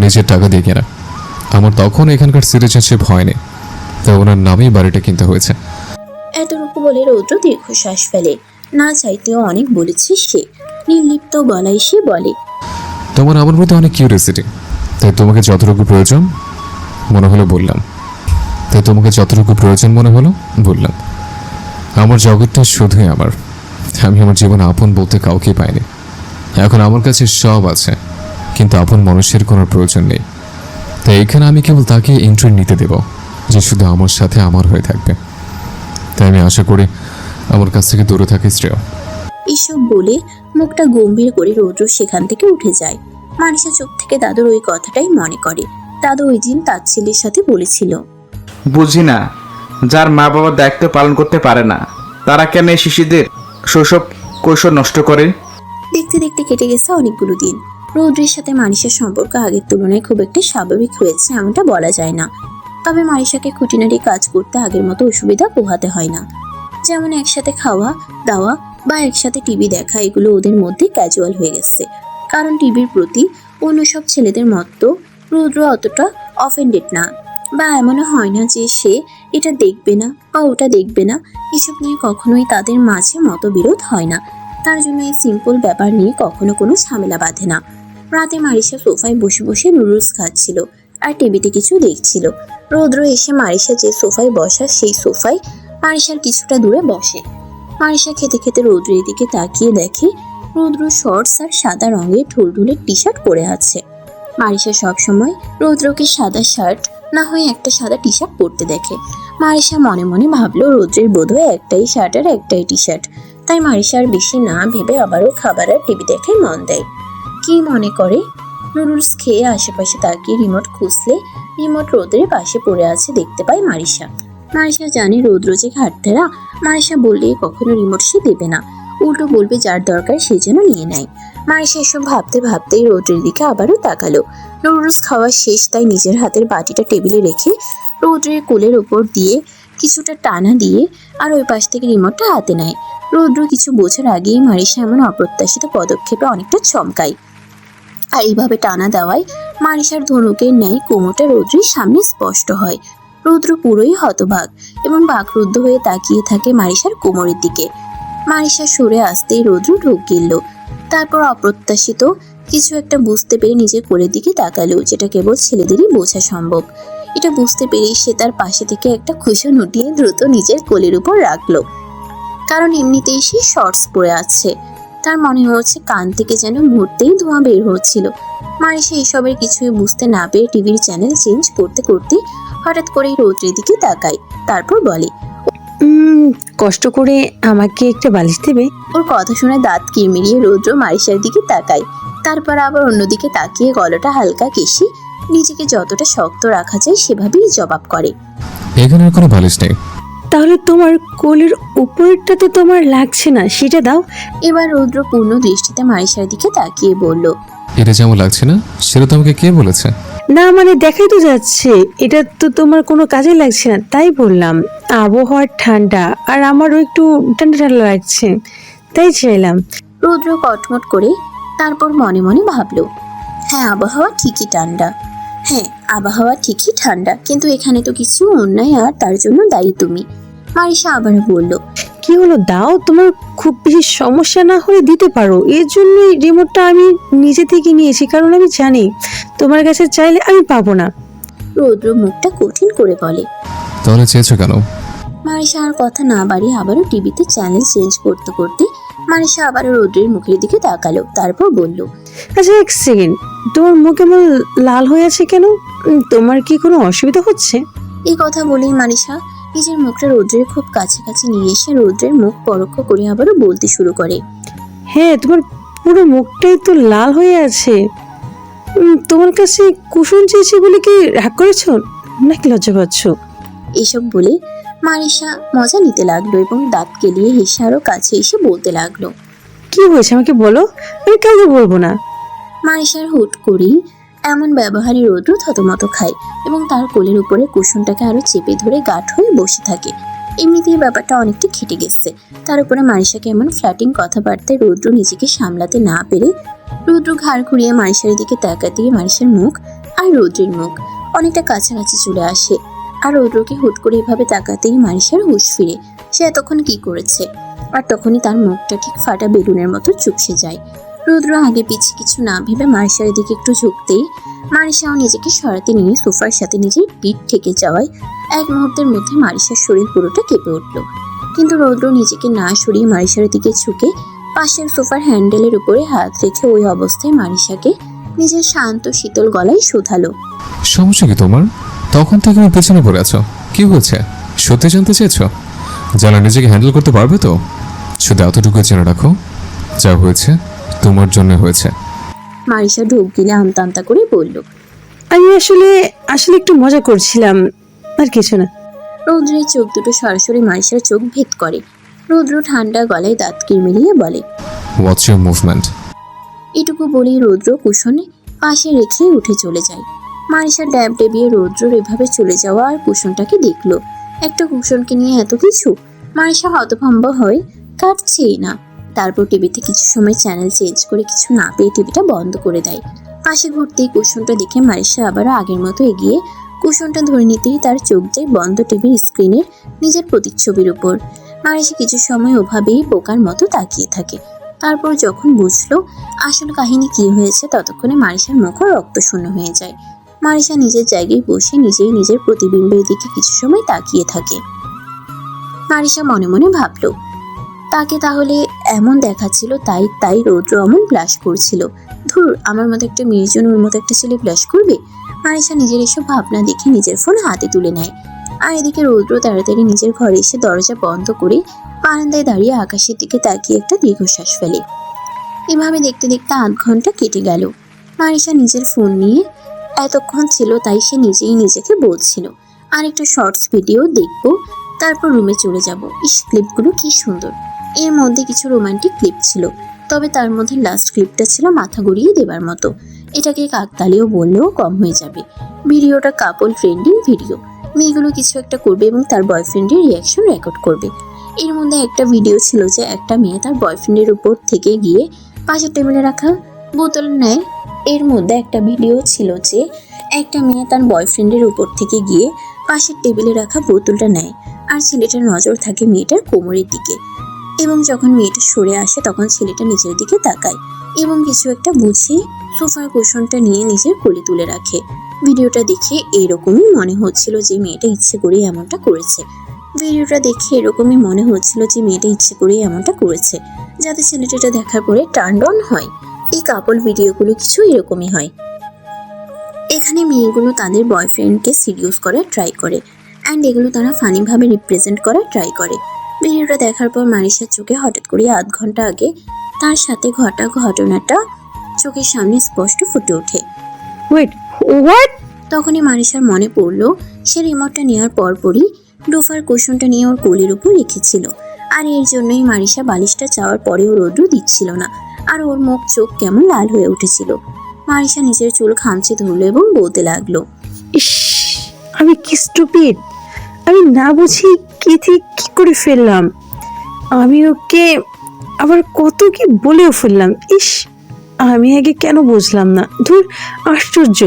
নিজের টাকা দিয়ে কেনা। আমার তখন এখানকার সিটিজেনশিপ হয়নি, তাই ওনার নামেই বাড়িটা কিনতে হয়েছে। এতটুকু বলে রৌদ্র দীর্ঘশ্বাস ফেলে। না চাইতেও অনেক বলেছে সে। নির্লিপ্ত গলায় সে বলে, তোমার আমার প্রতি অনেক কিউরিয়াসিটি, তাই তোমাকে যতটুকু প্রয়োজন মনে হলো বললাম। আমার জগৎটা শুধুই আমার। আমি আমার জীবন আপন বলতে কাউকে পাইনি। এখন আমার কাছে সব আছে, কিন্তু আপন মানুষের কোনো প্রয়োজন নেই। তাই এখানে আমি কেবল তাকে এন্ট্রি নিতে দেব যে শুধু আমার সাথে আমার হয়ে থাকবে। তাই আমি আশা করি আমার কাছ থেকে দূরে থাকে শ্রেয়। এসব বলে মুখটা গম্ভীর করে রৌদ্র সেখান থেকে উঠে যায়। মানিসা চোখ থেকে দাদুর ওই কথাটাই মনে করে। দাদু ওই দিন তার ছেলের সাথে বলেছিল, বুঝি না, যার মা বাবা দায়িত্ব পালন করতে পারে না তারা কেন এই শিশুদের শৈশব কৈশোর নষ্ট করে? দেখতে দেখতে কেটে গেছে অনেকগুলো দিন। রৌদ্রের সাথে মানিসার সম্পর্ক আগের তুলনায় খুব একটা স্বাভাবিক হয়েছে এমনটা বলা যায় না। তবে মানিসাকে খুঁটিনাটি কাজ করতে আগের মতো অসুবিধা পোহাতে হয় না। যেমন একসাথে খাওয়া দাওয়া বা একসাথে টিভি দেখা, এগুলো ওদের মধ্যে ক্যাজুয়াল হয়ে গেছে। কারণ টিভির প্রতি অন্য সব ছেলেদের মতো রৌদ্র অতটা অফেন্ডেড না, বা এমনও হয় না যে সে এটা দেখবে না বা ওটা দেখবে না। এসব নিয়ে কখনোই তাদের মাঝে মতবিরোধ হয় না। তার জন্য এই সিম্পল ব্যাপার নিয়ে কখনো কোনো ঝামেলা বাঁধে না। রাতে মারিসা সোফায় বসে বসে নুডলস খাচ্ছিল আর টিভিতে কিছু দেখছিল। রৌদ্র এসে মারিসা যে সোফায় বসা সেই সোফায় মারিসার কিছুটা দূরে বসে। মারিসা খেতে খেতে রৌদ্রের দিকে তাকিয়ে দেখে রৌদ্র শর্টস আর সাদা রঙের ঢুলঢুলের টি শার্ট পরে আছে। মারিসা সবসময় রৌদ্রকে সাদা শার্ট না হয় একটা সাদা টি শার্ট পরতে দেখে। মারিসা মনে মনে ভাবলো রৌদ্রের বোধহয় একটাই শার্ট আর একটাই টি শার্ট। তাই মারিসা আর বেশি না ভেবে আবারও খাবার আর টিভি দেখায় মন দেয়। কি মনে করে নুডলস খেয়ে আশেপাশে তাকিয়ে রিমোট খুঁজলে রিমোট রৌদ্রের পাশে পড়ে আছে দেখতে পায় মারিসা। মারিসা জানে রৌদ্র যে ঘাটতেরা, মারিসা বললে কখনো রিমোট সে দেবে না, উল্টো বলবে যার দরকার সে যেন নিয়ে নেয়। মারিসা এসব ভাবতে ভাবতেই রৌদ্রের দিকে আবারও তাকালো। নুডলস খাওয়া শেষ, তাই নিজের হাতের বাটিটা টেবিলে রেখে রৌদ্রের কোলের ওপর দিয়ে কিছুটা টানা দিয়ে আর ওই পাশ থেকে রিমোটটা হাতে নেয়। রৌদ্র কিছু বোঝার আগেই মারিসা এমন অপ্রত্যাশিত পদক্ষেপে অনেকটা চমকায়। আর এইভাবে টানা দেওয়ায় মারিসার ধনুকের ন্যায় কোমরটা রৌদ্রের সামনে স্পষ্ট হয়। রৌদ্র পুরোই হতবাক এবং বাকরুদ্ধ হয়ে তাকিয়ে থাকে মারিসার কোমরের দিকে। মারিসা সরে আসতেই রৌদ্র ঢোক গিলল। তারপর অপ্রত্যাশিত কিছু একটা বুঝতে পেরে নিজের কোলের দিকে তাকালো, যেটা কেবল ছেলেদেরই বোঝা সম্ভব। এটা বুঝতে পেরেই সে তার পাশে থেকে একটা কুশন উঠিয়ে দ্রুত নিজের কোলের উপর রাখলো। কারণ এমনিতেই সে শর্টস পরে আছে। তার মনে হচ্ছে কান থেকে যেন মুহূর্তেই ধোঁয়া বের হচ্ছিল। মারিসা এসবের কিছুই বুঝতে না পেরে টিভির চ্যানেল চেঞ্জ করতে করতে হঠাৎ করেই রৌদ্রের দিকে তাকায়। তারপর বলে, কষ্ট করে আমাকে একটা বালিশ দেবে? ওর কথা শুনে দাঁত কিরমিরিয়ে রৌদ্র মারিসার দিকে তাকায়। তারপর আবার অন্যদিকে তাকিয়ে গলাটা হালকা কেশি নিজেকে যতটা শক্ত রাখা যায় সেভাবেই জবাব করে, এখানে কোনো বালিশ নেই। তাহলে তোমার কোলের উপরেরটাতে তোমার লাগছে না, সেটা দাও। এবার রৌদ্র পূর্ণ দৃষ্টিতে মারিসার দিকে তাকিয়ে বলল, এটা যেমন লাগছে না সেটা তো আমাকে কে বলেছে? না মানে দেখাই তো যাচ্ছে এটা তো তোমার কোনো কাজে লাগছে না, তাই বললাম। আবহাওয়া ঠান্ডা আর আমারও একটু ঠান্ডা ঠান্ডা লাগছে, তাই চাইলাম। রৌদ্র কটমট করে তারপর মনে মনে ভাবল, হ্যাঁ আবহাওয়া ঠিকই ঠান্ডা, হ্যাঁ আবহাওয়া ঠিকই ঠান্ডা, কিন্তু এখানে তো কিছু অন্যায় আর তার জন্য দায়ী তুমি। মারিসা আবারও বলল, কি হলো দাও, তোমার খুব বেশি সমস্যা না হলে দিতে পারো। এর জন্যই রিমোটটা আমি নিজে থেকে নিয়েছি, কারণ আমি জানি তোমার কাছে চাইলে আমি পাবো না। রৌদ্র মুখটা কঠিন করে বলে। তাহলে চেয়েছো কেন? মারিসা আর কথা না বাড়িয়ে আবারও টিভিতে চ্যানেল চেঞ্জ করতে করতে মারিসা আবারও রৌদ্রের মুখের দিকে তাকালো, তারপর বলল, আচ্ছা এক সেকেন্ড, তোমার মুখ এমন লাল হয়ে আছে কেন? তোমার কি কোনো অসুবিধা হচ্ছে? এই কথা বলেই মারিসা নিজের মুখটা রৌদ্রের খুব কাছাকাছি নিয়ে এসে রৌদ্রের মুখ পরোক্ষ করে আবারও বলতে শুরু করে, হ্যাঁ তোমার পুরো মুখটাই তো লাল হয়ে আছে। তোমার কাছে কুশন চেয়েছি বলে কি রাগ করেছো নাকি লজ্জা পাচ্ছ? এসব বলে মারিসা মজা নিতে লাগলো এবং দাঁত কেলিয়ে হেসে আরও কাছে এসে বলতে লাগলো। কি হয়েছে আমাকে বলো, আমি কাউকে বলবো না। মারিসার হুট করেই এমন ব্যবহারই রৌদ্র থতমত খায় এবং তার কোলের উপরে কুশনটাকে আরো চেপে ধরে গাঢ় হয়ে বসে থাকে। এমনিতেই ব্যাপারটা অনেকটা খেটে গেছে, তার উপরে মারিসাকে এমন ফ্ল্যাটিং কথাবার্তায় রৌদ্র নিজেকে সামলাতে না পেরে রৌদ্র ঘাড় ঘুরিয়ে মারিসার দিকে তাকাতেই মারিসার মুখ আর রৌদ্রের মুখ অনেকটা কাছাকাছি চলে আসে। আর রৌদ্রকে হুট করে এভাবে তাকাতেই মারিসার হুঁশ ফিরে, সে এতক্ষণ কি করেছে। আর তখনই তার মুখটা ঠিক ফাটা বেলুনের মতো চুপসে যায়। রৌদ্র আগে পিছে কিছু না ভেবে মারিসার দিকে একটু ঝুঁকতেই মারিসাও নিজেকে সরাতে নিয়ে সোফার সাথে নিজের পিঠ ঠেকে যাওয়ায় এক মুহূর্তের মধ্যে মারিসার শরীর পুরোটা কেঁপে উঠল। কিন্তু রৌদ্র নিজেকে না সরিয়ে মারিসার দিকে ঝুঁকে পাশের সোফার হ্যান্ডেলের উপরে হাত রেখে ওই অবস্থায় মারিসাকে নিজের শান্ত শীতল গলায় শুধালো, সমস্যা কি তোমার? তখন থেকে তুমি পেছনে পড়ে আছো, কি হয়েছে সত্যি জানতে চেয়েছো? যারা নিজেকে হ্যান্ডেল করতে পারবে তো শুধু এতটুকু জেনে রাখো, যা হয়েছে তোমার জন্য হয়েছে। মারিসা ঢোক গিলে আমতা আমতা করে বলল, আমি আসলে আসলে একটু মজা করছিলাম, আর কিছু না। রৌদ্রের চোখ দুটো সরাসরি মারিসার চোখ ভেদ করে। রৌদ্র ঠান্ডা গলায় দাঁত কিরমিলিয়ে বলে, হোয়াটস ইউর মুভমেন্ট? এটুকু বলেই রৌদ্র কুশনে পাশে রেখে উঠে চলে যায়। মারিসা ড্যাব ডেবিয়ে রৌদ্রর এভাবে চলে যাওয়া আর কুশনটাকে দেখলো। একটা কুশনকে নিয়ে এত কিছু, মারিসা হতভম্ব হয়ে কাটছেই না। তারপর টিভিতে কিছু সময় চ্যানেল চেঞ্জ করে কিছু না পেয়ে টিভিটা বন্ধ করে দেয়। পাশে ঘুরতেই কুশনটা দেখে মারিসা আবারও আগের মতো এগিয়ে কুশনটা ধরে নিতেই তার চোখ যায় বন্ধ টিভির স্ক্রিনের নিজের প্রতিচ্ছবির উপর। মারিসা কিছু সময় ওভাবেই বোকার মতো তাকিয়ে থাকে। তারপর যখন বুঝলো আসল কাহিনী কি হয়েছে, ততক্ষণে মারিসার মুখও রক্তশূন্য হয়ে যায়। মারিসা নিজের জায়গায় বসে নিজেই নিজের প্রতিবিম্বের দিকে কিছু সময় তাকিয়ে থাকে। মারিসা মনে মনে ভাবলো, তাকে তাহলে এমন দেখাচ্ছিল তাই তাই রৌদ্র অমন ব্লাশ করছিল। ধুর, আমার মতো একটা মেয়ের জন্য ওর মতো একটা ছেলে ব্লাশ করবে? মারিসা নিজের এসব ভাবনা দেখে নিজের ফোন হাতে তুলে নেয়। আর এদিকে রৌদ্র তাড়াতাড়ি নিজের ঘরে এসে দরজা বন্ধ করে বারান্দায় দাঁড়িয়ে আকাশের দিকে তাকিয়ে একটা দীর্ঘশ্বাস ফেলে। এভাবে দেখতে দেখতে 8 ঘন্টা কেটে গেল। মারিসা নিজের ফোন নিয়ে এতক্ষণ ছিল, তাই সে নিজেই নিজেকে বলছিল আর একটা শর্টস ভিডিও দেখবো, তারপর রুমে চলে যাব। ইস, ক্লিপগুলো কি সুন্দর। এর মধ্যে কিছু রোমান্টিক ক্লিপ ছিল, তবে তার মধ্যে লাস্ট ক্লিপটা ছিল মাথা গড়িয়ে দেবার মতো। এটাকে কাকতালীয় বললেও কম হয়ে যাবে। ভিডিওটা কাপল ট্রেন্ডিং ভিডিও। মেয়েগুলো কিছু একটা করবে এবং তার বয়ফ্রেন্ডের রিয়াকশন রেকর্ড করবে। এর মধ্যে একটা ভিডিও ছিল যে একটা মেয়ে তার বয়ফ্রেন্ডের উপর থেকে গিয়ে পাশের টেবিলে রাখা বোতল নেয়। এর মধ্যে একটা ভিডিও ছিল যে একটা মেয়ে তার বয়ফ্রেন্ডের উপর থেকে গিয়ে পাশের টেবিলে রাখা বোতলটা নেয় আর ছেলেটার নজর থাকে মেয়েটার কোমরের দিকে, এবং যখন মেয়েটা সরে আসে তখন ছেলেটা নিচের দিকে তাকায় এবং কিছু একটা বুঝে সোফার কুশনটা নিয়ে নিজের কোলে তুলে রাখে। ভিডিওটা দেখে এরকমই মনে হচ্ছিল যে মেয়েটা ইচ্ছে করে এমনটা করেছে। যাতে ছেলেটা দেখার পরে টার্ন অন হয়। এই কাপল ভিডিওগুলো কিছু এরকমই হয়। এখানে মেয়েগুলো তাদের বয়ফ্রেন্ডকে সিরিয়াস করার ট্রাই করে অ্যান্ড এগুলো তারা ফানিভাবে রিপ্রেজেন্ট করার ট্রাই করে। ভিডিওটা দেখার পর মারিসার চোখে হঠাৎ করে 8 ঘন্টা আগে তার সাথে ঘটা ঘটনাটা চোখের সামনে স্পষ্ট ফুটে ওঠে। Wait, what? তখনই মারিসার মনে পড়ল সে রিমোটটা নেওয়ার পরপরই ডোফার কুশনটা নিয়ে ওর কোলের উপর রেখেছিল। আর এর জন্যই মারিসা বালিশটা চাওয়ার পরেও রৌদ্র দিচ্ছিল না। আর ওর মুখ চোখ কেমন লাল হয়ে উঠেছিল। মারিসা নিজের চুল খামচে ধরলো এবং বলতে লাগলো, ইস, আমি কি স্টুপিড! আমি না বুঝি কি ঠিক কি করে ফেললাম। আমি ওকে আবার কত কি বলেও ফেললাম। ইস, আমি আগে কেন বুঝলাম না? ধুর, আশ্চর্য!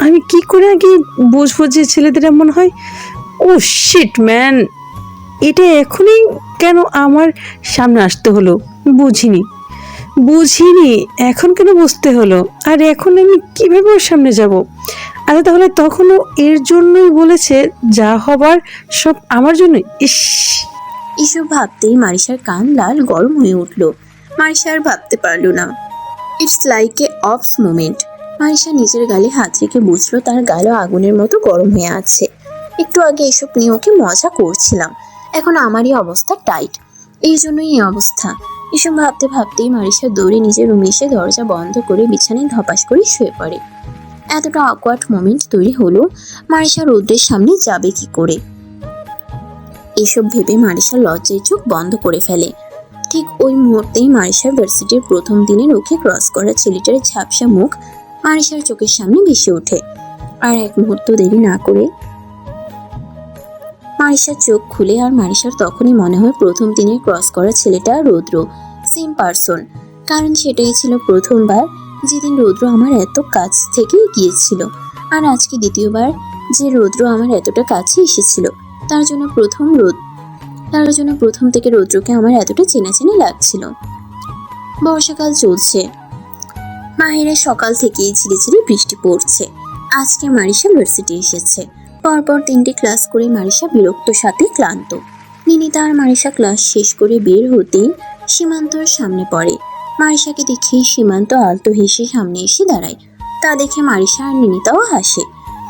আমি কি করে আগে বুঝবো যে ছেলেদের এমন হয়? ও শিট ম্যান, এটা এখনই কেন আমার সামনে আসতে হলো? বুঝিনি এখন কেন বুঝতে হলো? আর এখন আমি কিভাবে ওর সামনে যাব? আরে তাহলে তখনও এর জন্যই বলেছে, যা হবার সব আমার জন্য। ইস, এসব ভাবতেই মারিসার কান লাল গরম হয়ে উঠল। মারিসা আর ভাবতে পারল না। It's like a oops moment. Marisa নিজের গালে হাত রেখে বুঝলো তার গালও আগুনের মতো গরম হয়ে আছে। একটু আগে এসব নিয়ে ওকে মজা করছিলাম, এখন আমারই অবস্থা টাইট, এই জন্যই এই অবস্থা। এসব ভাবতে ভাবতেই মারিসা দৌড়ে নিজের রুমে এসে দরজা বন্ধ করে বিছানায় ধপাস করে শুয়ে পড়ে। এতটা অকওয়ার্ড মোমেন্ট তৈরি হলো, মারিসা রৌদ্রের সামনে যাবে কি করে। এসব ভেবে মারিসা লজ্জায় চোখ বন্ধ করে ফেলে। ঠিক ওই মুহূর্তেই মারিসার ভার্সিটির প্রথম দিনের ওকে ক্রস করা ছেলেটার ঝাপসা মুখ মারিসার চোখের সামনে ভেসে ওঠে। আর এক মুহূর্ত দেরি না করে মারিসার চোখ খুলে, আর মারিসার তখনই মনে হয় প্রথম দিনের ক্রস করা ছেলেটা রৌদ্র, সেম পারসন। কারণ সেটাই ছিল প্রথমবার যেদিন রৌদ্র আমার এত কাছ থেকে গিয়েছিল, আর আজকে দ্বিতীয়বার যে রৌদ্র আমার এতটা কাছে এসেছিল। তার জন্য প্রথম থেকে রৌদ্রকে আমার এতটা চেনা চেনা লাগছিল। বর্ষাকাল চলছে, মাহিরের সকাল থেকেই ঝিরিঝিরি বৃষ্টি পড়ছে। আজকে মারিসা ভার্সিটি এসেছে। পরপর 3টে ক্লাস করে মারিসা বিরক্ত সাথে ক্লান্ত। নিনিতা আর মারিসা ক্লাস শেষ করে বের হতেই সীমান্তর সামনে পড়ে। মারিসাকে দেখে সীমান্ত আলতো হেসে সামনে এসে দাঁড়ায়। তা দেখে মারিসা আর নিনিতাও হাসে।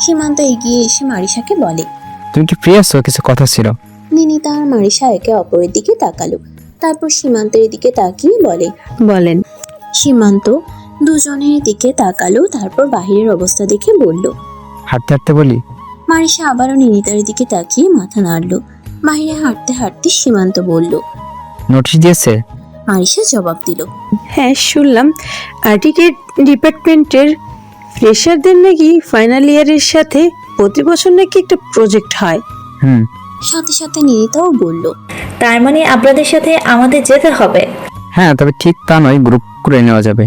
সীমান্ত এগিয়ে এসে মারিসাকে বলে, তুমি কি ফ্রি আছো? কিছু কথা ছিল। নিনিতা আর মারিসা একে অপরের দিকে তাকালো। তারপর সীমান্তের দিকে তাকিয়ে বলে, বলেন। সীমান্ত দুজনের দিকে তাকালো, তারপর বাহিরের অবস্থা দেখে বলল। হাঁটতে হাঁটতে বলি। মারিসা আবারও নিনিতার দিকে তাকিয়ে মাথা নাড়ল। বাহিরে হাঁটতে হাঁটতে সীমান্ত বলল, নোটিশ দিয়েছে? মারিসা জবাব দিল, হ্যাঁ, শুনলাম আর্টিকেট ডিপার্টমেন্টের ফ্রেশারদের নাকি ফাইনাল ইয়ারের সাথে প্রতি বছর নাকি একটা প্রজেক্ট হয়। হুম। সাথে সাথে নিনিতাও বলল, তার মানে আপনাদের সাথে আমাদের যেতে হবে? হ্যাঁ, তবে ঠিক তা নয়, গ্রুপ করে নেওয়া যাবে।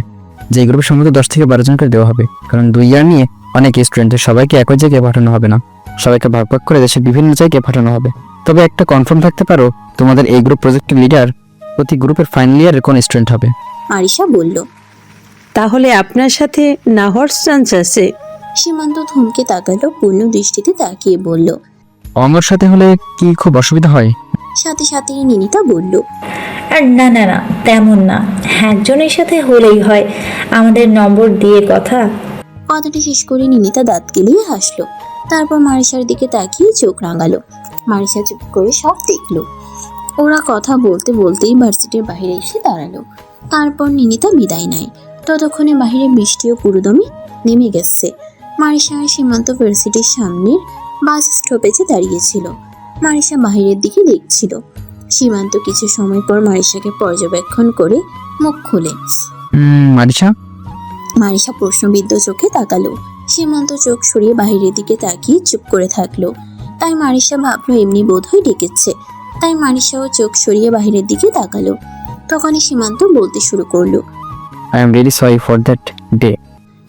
যে গ্রুপে সম্ভবত 10 থেকে 12 জনকে দেওয়া হবে, কারণ 2 ইয়ার নিয়ে অনেক স্টুডেন্টের সবাইকে একই জায়গায় পাঠানো হবে না, সবাইকে ভাগ ভাগ করে দেশের বিভিন্ন জায়গায় পাঠানো হবে। তবে একটা কনফার্ম থাকতে পারো, তোমাদের এই গ্রুপ প্রজেক্টের লিডার প্রতি গ্রুপের ফাইনাল ইয়ারের কোন স্টুডেন্ট হবে। মারিসা বলল। তাহলে আপনার সাথে না হওয়ার চান্স আছে? সীমান্ত থমকে তাকালো, পূর্ণ দৃষ্টিতে তাকিয়ে বলল। অমর সাথে হলে কি খুব অসুবিধা হয়? সাথে সাথে নিনিতা বলল, আর না না না, তেমন না, একজনের সাথে হলেই হয়, আমাদের নম্বর দিয়ে কথা। কথাটি শেষ করে নিনিতা দাঁত গেলিয়ে হাসলো। তারপর মারিসার দিকে তাকিয়ে চোখ রাঙালো। মারিসা চুপ করে সব দেখলো। ওরা কথা বলতে বলতেই ভার্সিটির বাইরে এসে দাঁড়ালো। তারপর নিনিতা বিদায় নেয়। ততক্ষণে বাইরে বৃষ্টিও পুরোদমে নেমে গেছে। মারিসা আর সীমান্ত ভার্সিটির সামনের বাস স্টপেজে দাঁড়িয়েছিল। মারিসা বাহিরের দিকে দেখছিল। সীমান্ত কিছু সময় পর মারিসাকে পর্যবেক্ষণ করে মুখ খোলে। মারিসা? মারিসা প্রশ্নবিদ্ধ চোখে তাকালো। সীমান্ত চোখ সরিয়ে বাহিরের দিকে তাকিয়ে চুপ করে থাকলো। তাই মারিসা ভাবলো এমনি বোধহয় ডেকেছে। তাই মারিসাও চোখ সরিয়ে বাহিরের দিকে তাকালো। তখনই সীমান্ত বলতে শুরু করলো, I am really sorry for that day.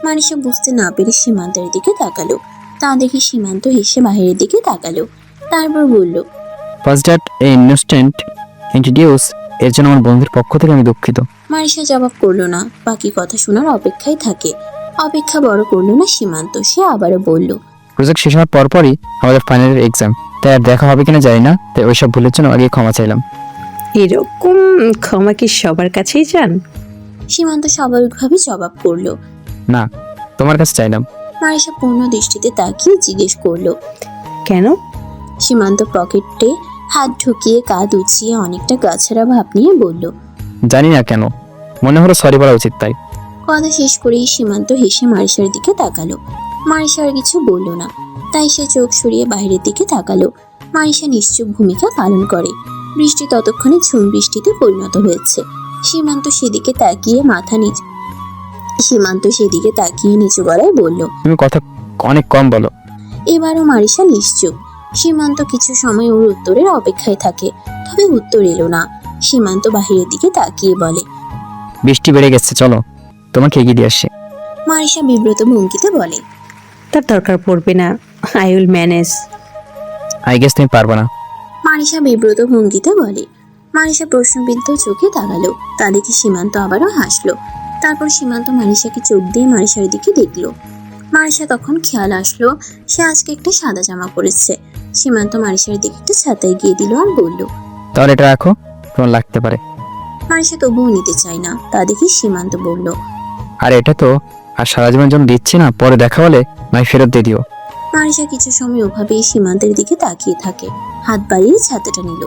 Marisa বুঝতে না পেরে সীমান্তের দিকে তাকালো। তা দেখে সীমান্ত হেসে বাহিরের দিকে তাকালো। তারপর বলল, first that a instant introduce, এর জন্য আমার বন্ধুর পক্ষ থেকে আমি দুঃখিত। মারিসা জবাব করলো না, বাকি কথা শোনার অপেক্ষায় থাকে। অপেক্ষা বড় করলো না সীমান্ত, সে আবারও বলল, প্রজেক্ট শেষ হওয়ার পরপরই আমাদের ফাইনালের এক্সাম, তাই আর দেখা হবে কিনা জানি না, তাই ওইসব ভুলের জন্য আগে ক্ষমা চাইলাম। এরকম ক্ষমা কি সবার কাছেই চান? সীমান্ত স্বাভাবিকভাবে জবাব করলো। না, তোমার কাছে চাইলাম। মারিসা পূর্ণ দৃষ্টিতে তাকিয়ে জিজ্ঞেস করলো, কেন? সীমান্ত পকেটে হাত ঢুকিয়ে কাঁধ উঁচিয়ে অনেকটা গাছারা ভাব নিয়ে বলল, জানি না কেন, মনে হলো সরি বলা উচিত তাই। কথা শেষ করেই সীমান্ত হেসে মারিসার দিকে তাকালো। মারিসা আর কিছু বলল না, তাই সে চোখ সরিয়ে বাইরের দিকে তাকালো। মারিশা নিশ্চুপ ভূমিকা পালন করে। বৃষ্টি ততক্ষণে ঝুম বৃষ্টিতে পরিণত হয়েছে। সীমান্ত সেদিকে তাকিয়ে নিচু গলায় বলল। তুমি কথা অনেক কম বলো। এবারও মারিশা নিশ্চুপ। সীমান্ত কিছু সময় ওর উত্তরের অপেক্ষায় থাকে, তবে উত্তর এলো না। সীমান্ত বাহিরের দিকে তাকিয়ে বলে। বৃষ্টি বেড়ে গেছে, চলো তোমাকে এগিয়ে দিয়ে আসে। মারিশা বিব্রত ভঙ্গিতে বলে। তার দরকার পড়বে না, I will manage. I guess তুমি পারবে না। মারিশা বিব্রত ভঙ্গিতে বলে। মারিশা প্রশ্নবিদ্ধ চোখে তাকালো। তা দেখে সীমান্ত আবারও হাসলো। তারপর সীমান্ত মারিশাকে চোখ দিয়ে মারিশার দিকে দেখলো। মারিশা তখন খেয়াল আসলো সে আজকে একটা সাদা জামা পরেছে। সীমান্ত মারিশার দিকে একটা ছাতায় গিয়ে দিল আর বলল। তাহলে এটা রাখো, তোমার লাগতে পারে। মারিশা তবুও নিতে চায় না। তা দেখে সীমান্ত বলল। আর এটা তো আর সারা জীবন জন্য দিচ্ছি না, পরে দেখা হলে নয় ফেরত দিয়ে দিও। মারিশা কিছু সময় ওভাবেই সীমান্তের দিকে তাকিয়ে থাকে। হাত বাড়িয়ে ছাতাটা নিল।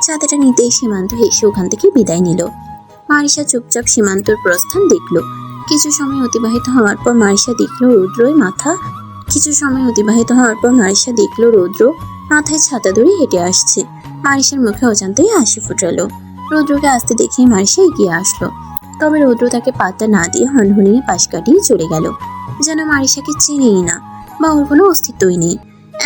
ছাতাটা নিতেই সীমান্ত হেসে ওখান থেকে বিদায় নিল। মারিশা চুপচাপ সীমান্তর প্রস্থান দেখলো। কিছু সময় অতিবাহিত হওয়ার পর মারিশা দেখলো রৌদ্র মাথায় ছাতা ধরে হেঁটে আসছে। মারিশার মুখে অজান্তেই হাসি ফুটালো। রৌদ্রকে আসতে দেখে মারিশা এগিয়ে আসলো। তবে রৌদ্র তাকে পাত্তা না দিয়ে হনহনিয়ে পাশ কাটিয়ে চলে গেল, যেন মারিশাকে চেনেই না বা ওর কোনো অস্তিত্বই নেই।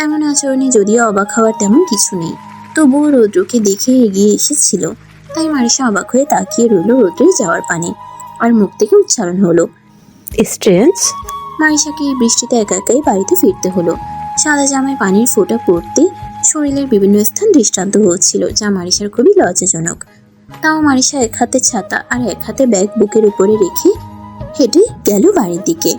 এমন আচরণে যদিও অবাক হওয়ার তেমন কিছু নেই, তবুও রৌদ্রকে দেখে এগিয়ে এসেছিল। তাই মারিশা অবাক হয়ে তাকিয়ে রইল রৌদ্রের যাওয়ার পানে। আর মুখ থেকে উচ্চারণ হলো, স্ট্রেঞ্জ। মারিশাকে এই বৃষ্টিতে একা একাই বাড়িতে ফিরতে হলো। সাদা জামায় পানির ফোঁটা পড়তে শরীরের বিভিন্ন স্থান দৃষ্টান্ত হচ্ছিল, যা মারিশার খুবই লজ্জাজনক। তাও মারিশা এক হাতে ছাতা আর এক হাতে ব্যাগ বুকের উপরে রেখে হেঁটে গেল বাড়ির দিকে।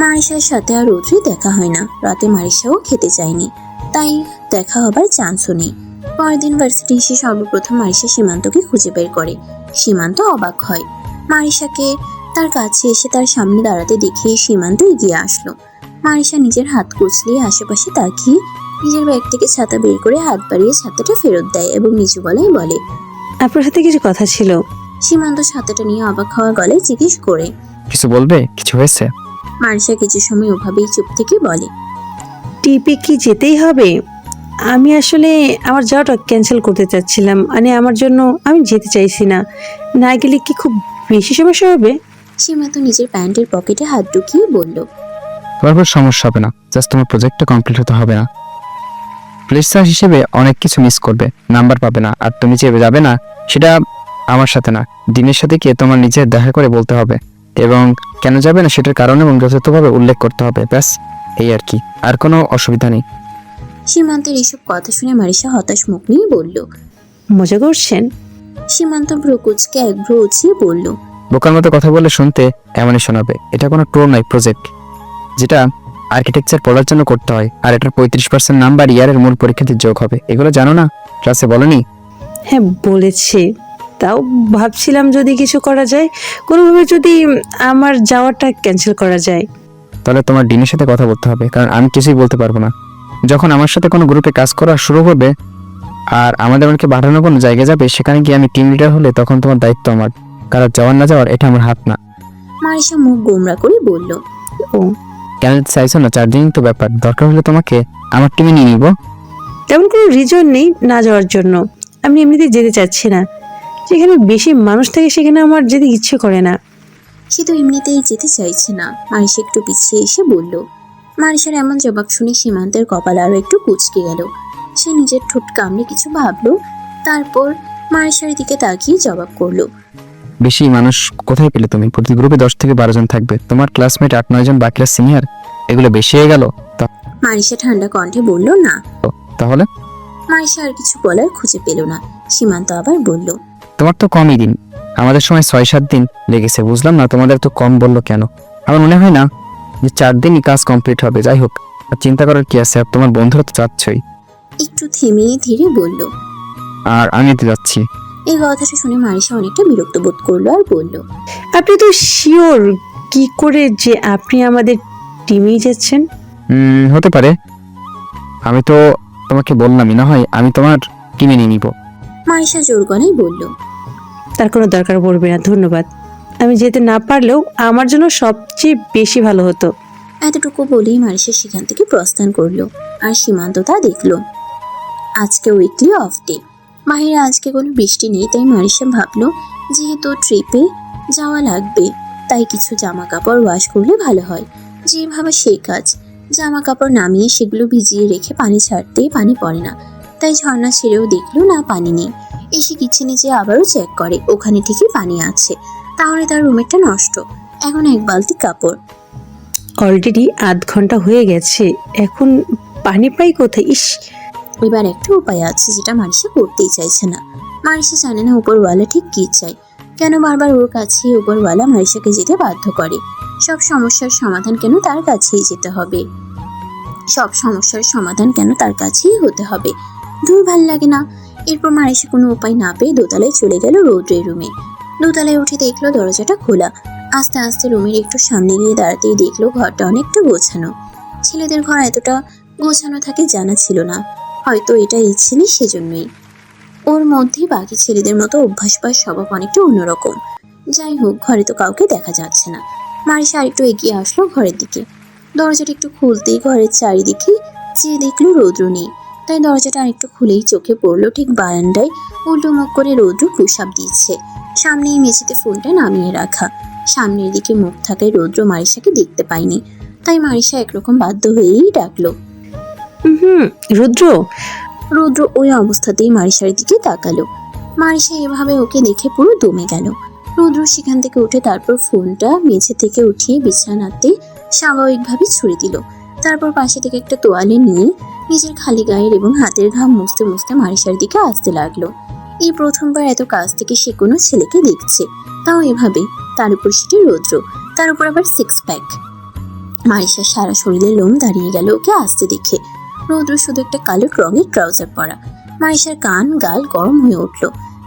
মারিশার সাথে আর রৌদ্রে দেখা হয় না। রাতে মারিশাও খেতে চায়নি, তাই দেখা হবার চান্সও নেই। পরের দিন ভার্সিটি এসে সর্বপ্রথম মারিশা সীমান্তকে খুঁজে বের করে। সীমান্ত অবাক হয়। মারিশাকে তার কাছে এসে তার সামনে দাঁড়াতে দেখে সীমান্ত এগিয়ে আসলো। মারিশা নিজের হাত কুচলিয়ে আশেপাশে তাকিয়ে নিজের ব্যাগ থেকে ছাতা বের করে হাত বাড়িয়ে ছাতাটা ফেরত দেয় এবং নিচু গলায় বলে। আপনার সাথে কিছু কথা ছিল। সীমান্ত ছাতাটা নিয়ে অবাক হওয়া গলায় জিজ্ঞেস করে। কিছু বলবে? কিছু হয়েছে? মারিশা কিছু সময় ওভাবেই চুপ থেকে বলে। টিপে কি যেতেই হবে? আমি আসলে আমার যাওয়াটা ক্যান্সেল করতে চাচ্ছিলাম, মানে আমার জন্য আমি যেতে চাইছি না। না গেলে কি খুব বেশি সমস্যা হবে? সীমান্ত নিজের প্যান্টের পকেটে হাত ঢুকিয়ে বলল। তোমার কোনো সমস্যা হবে না, জাস্ট তোমার প্রজেক্টটা কমপ্লিট হতে হবে না। ফ্রেশার হিসেবে অনেক কিছু মিস করবে, নাম্বার পাবে না। আর তুমি যে যাবে না সেটা আমার সাথে না, দিনের সাথে গিয়ে তোমার নিজের দেখা করে বলতে হবে, এবং কেন যাবে না সেটার কারণ এবং যথাযথভাবে উল্লেখ করতে হবে। ব্যাস এই আর কি, আর কোনো অসুবিধা নেই। সীমান্তের এইসব কথা শুনে মারিশা হতাশ মুখ নিয়ে বলল। মজা করছেন? সীমান্ত ভ্রুকুচকে এক ভ্রু উঁচিয়ে বলল। বোকার মতো কথা বলে শুনতে এমনই শোনাবে। এটা কোনো টোর নয়, প্রজেক্ট, যেটা আর্কিটেকচার পড়ার জন্য করতে হয়। আর এটার 35% নাম্বার ইয়ারের মূল পরীক্ষাতে যোগ হবে। এগুলো জানো না? ক্লাসে বলনি? হ্যাঁ বলেছে, তাও ভাবছিলাম যদি কিছু করা যায়, কোনোভাবে যদি আমার যাওয়াটা ক্যান্সেল করা যায়। তাহলে তোমার ডিনের সাথে কথা বলতে হবে, কারণ আমি কিছুই বলতে পারবো না। যখন আমার সাথে কোনো গ্রুপে কাজ করা শুরু করবে আর আমাদের আমাকে পাঠানো কোনো জায়গায় যাবে, সেখানে গিয়ে আমি টিম লিডার হলে তখন তোমার দায়িত্ব আমার। কারণ যাওয়ার না যাওয়ার এটা আমার হাত না। মারিশা মুখ গোমরা করে বলল। ও কেন চাইছো না? 4 দিন তো ব্যাপার, দরকার হলে তোমাকে আমার টিমে নিয়ে নিবো। তেমন কোনো রিজন নেই না যাওয়ার জন্য। আমি এমনিতেই যেতে চাচ্ছি না। যেখানে বেশি মানুষ থাকে সেখানে আমার যেতে ইচ্ছে করে না। সে তো এমনিতেই যেতে চাইছে না। মারিশা একটু পিছিয়ে এসে বলল। মারিশার এমন জবাব শুনে সীমান্তের কপাল আরো একটু কুঁচকে গেল। সে নিজের ঠোঁট কামড়ে কিছু ভাবলো, তারপর মারিশার দিকে তাকিয়ে জবাব করলো। বেশি মানুষ কোথায় পেলে তুমি? প্রতি গ্রুপে 10 থেকে 12 জন থাকবে। তোমার ক্লাসমেট 8-9 জন, বাকিরা সিনিয়র। এগুলো বেশি হয়ে গেল। মারিশা ঠান্ডা কণ্ঠে বলল। না। তাহলে? মারিশা আর কিছু বলার খুঁজে পেল না। সীমান্ত আবার বলল। তোমার তো কমই দিন, আমাদের সময় 6-7 দিন লেগেছে। বুঝলাম না তোমাদের তো কম বললো কেন। আমার মনে হয় না যে 4 দিনই কাজ কমপ্লিট হবে। যাই হোক, আর চিন্তা করার কি আছে? আর তোমার বন্ধুরা তো চাচ্ছই। একটু থেমে ধীরে বলল। আর আমি তো যাচ্ছি। এই কথাটা শুনে মারিশা অনেকটা বিরক্ত বোধ করলো আর বলল। আপনি তো শিওর কি করে যে আপনি আমাদের টিমেই যাচ্ছেন? হতে পারে, আমি তো তোমাকে বললামই, না হয় আমি তোমার টিমে নিয়ে নিব। মারিশা জোর গলায় বলল। তার কোনো দরকার পড়বে না, ধন্যবাদ। আমি যেতে না পারলেও আমার জন্য সবচেয়ে বেশি ভালো হতো। এতটুকু বলেই মারিশা সেখান থেকে প্রস্থান করলো। আর সীমান্ত তা দেখলো। আজকে উইকলি অফ ডে। বাইরে আজকে কোনো বৃষ্টি নেই, তাই মারিশা ভাবলো যেহেতু ট্রিপে যাওয়া লাগবে তাই কিছু জামা কাপড় ওয়াশ করলে ভালো হয়। যেভাবে সেই কাজ, জামা কাপড় নামিয়ে সেগুলো ভিজিয়ে রেখে পানি ছাড়তেই পানি পড়ে না, তাই ঝর্ণা ছেড়েও দেখলো না পানি নেই। এসে কিচেনে যেয়ে আবারও চেক করে ওখানে ঠিকই পানি আছে, তাহলে তার রুমেরটা নষ্ট। এখন এক বালতি কাপড়। অলরেডি আধ ঘন্টা হয়ে গেছে, এখন পানি পাই কোথায়? ইস, এবার একটা উপায় আছে যেটা মারিশা করতেই চাইছে না। মারিশা জানে না উপরওয়ালা ঠিক কী চাই, কেন বারবার ওর কাছেই উপরওয়ালা মারিশাকে যেতে বাধ্য করে। সব সমস্যার সমাধান কেন তার কাছেই যেতে হবে? সব সমস্যার সমাধান কেন তার কাছেই হতে হবে? দূর ভাল লাগে না। এরপর মারিশা কোনো উপায় না পেয়ে দোতলায় চলে গেল রৌদ্রের রুমে। দোতলায় উঠে দেখলো দরজাটা খোলা। আস্তে আস্তে রুমের একটু সামনে গিয়ে দাঁড়াতেই দেখলো ঘরটা অনেকটা গোছানো। ছেলেদের ঘর এতটা গোছানো থাকে জানা ছিল না, হয়তো এটা ছেলে সেজন্যই। ওর মধ্যে বাকি ছেলেদের মতো অভ্যাস বা স্বভাব অনেকটা অন্যরকম। যাই হোক, ঘরে তো কাউকে দেখা যাচ্ছে না। মারিশা আরেকটু এগিয়ে আসলো ঘরের দিকে। দরজাটা একটু খুলতেই ঘরের চারিদিকে চেয়ে দেখলো রৌদ্র নেই, তাই দরজাটা আরেকটু খুলেই চোখে পড়লো ঠিক বারান্দায় উল্টো মুখ করে রৌদ্র প্রসাব দিচ্ছে। সামনেই মেঝেতে ফুলটা নামিয়ে রাখা। সামনের দিকে মুখ থাকায় রৌদ্র মারিশাকে দেখতে পায়নি, তাই মারিশা একরকম বাধ্য হয়েই ডাকলো, রুদ্র। রৌদ্র ওই অবস্থাতেই মারিশার দিকে তাকালো। মারিশা এভাবে ওকে দেখে পুরো দমে গেল। রৌদ্র সেখান থেকে উঠে তারপর ফোনটা মেঝে থেকে উঠিয়ে বিছানাতে স্বাভাবিকভাবে ছুঁড়ে দিল। তারপর পাশে থেকে একটা তোয়ালে নিয়ে নিজের খালি গায়ের এবং হাতের ঘাম মুছতে মুছতে মারিশার দিকে আসতে লাগলো। এই প্রথমবার এত কাছ থেকে সে কোনো ছেলেকে দেখছে, তাও এভাবে। তার উপর সেটি রৌদ্র, তার উপর আবার সিক্স প্যাক। মারিশার সারা শরীরে লোম দাঁড়িয়ে গেল ওকে আসতে দেখে। রৌদ্র শুধু একটা কালো রঙের ট্রাউজার পরা। মারিশার কান গাল গরম হয়ে উঠল,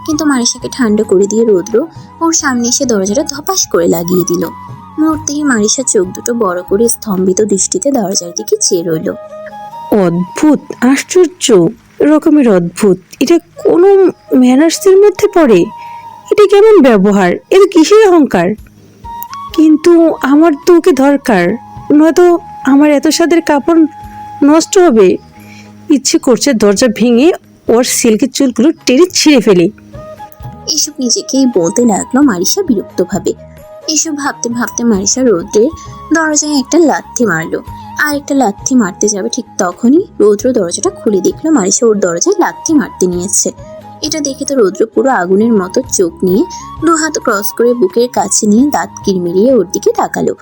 কিন্তু মারিশাকে ঠান্ডা করে দিয়ে রৌদ্র ওর সামনে এসে দরজাটা ধপাস করে লাগিয়ে দিল। মুহূর্তেই মারিশা চোখ দুটো বড় করে স্তম্ভিত দৃষ্টিতে দরজার দিকে চেয়ে রইল। অদ্ভুত, আশ্চর্য রকমের অদ্ভুত। এটা কোনো ম্যানার্সের মধ্যে পড়ে? এটা কেমন ব্যবহার? এটা কিসের অহংকার? কিন্তু আমার তো ওকে দরকার, নয়তো আমার এত স্বাদের কাপড় নষ্ট হবে। ইচ্ছে করছে দরজা ভেঙে ওর সিল্কের চুলগুলো টেনে ছিঁড়ে ফেলি। এসব নিজেকেই বলতে লাগলো মারিশা বিরক্তভাবে। এসব ভাবতে ভাবতে মারিশা রৌদ্রের দরজায় একটা লাথি মারলো। আর একটা লাথি মারতে যাবে ঠিক তখনই রৌদ্র দরজাটা খুলে দেখলো মারিশা ওর দরজায় লাথি মারতে নিয়েছে। এটা দেখে তো রৌদ্র পুরো আগুনের মতো চোখ নিয়ে দু হাত ক্রস করে বুকের কাছে নিয়ে দাঁত কিরমিরিয়ে ওর দিকে তাকালো।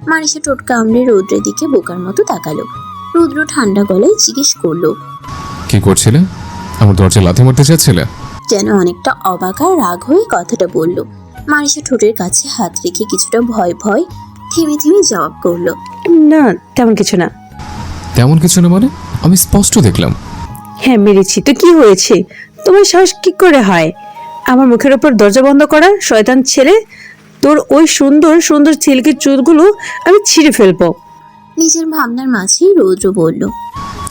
মারিশা ঠোঁট কামড়ে রৌদ্রের দিকে বোকার মতো তাকালো। রৌদ্র ঠান্ডা গলায় জিজ্ঞেস করলো, কি করছিলে? আমার দরজা লাথি মারতে চাচ্ছিলে? যেন অনেকটা অবাক আর রাগ হয়ে কথাটা বলল। মারিশা ঠোঁটের কাছে হাত রেখে কিছুটা ভয় ভয় থেমে থেমে জবাব করলো, না, তেমন কিছু না। তেমন কিছু না মানে? আমি স্পষ্ট দেখলাম। হ্যাঁ, মেরেছি তো কি হয়েছে? তোমার সাহস কি করে হয় আমার মুখের ওপর দরজা বন্ধ করার? শয়তান ছেলে, তোর ওই সুন্দর সুন্দর সিল্কের চুলগুলো আমি ছিঁড়ে ফেলবো। নিজের ভাবনার মাঝেই রৌদ্র বলল।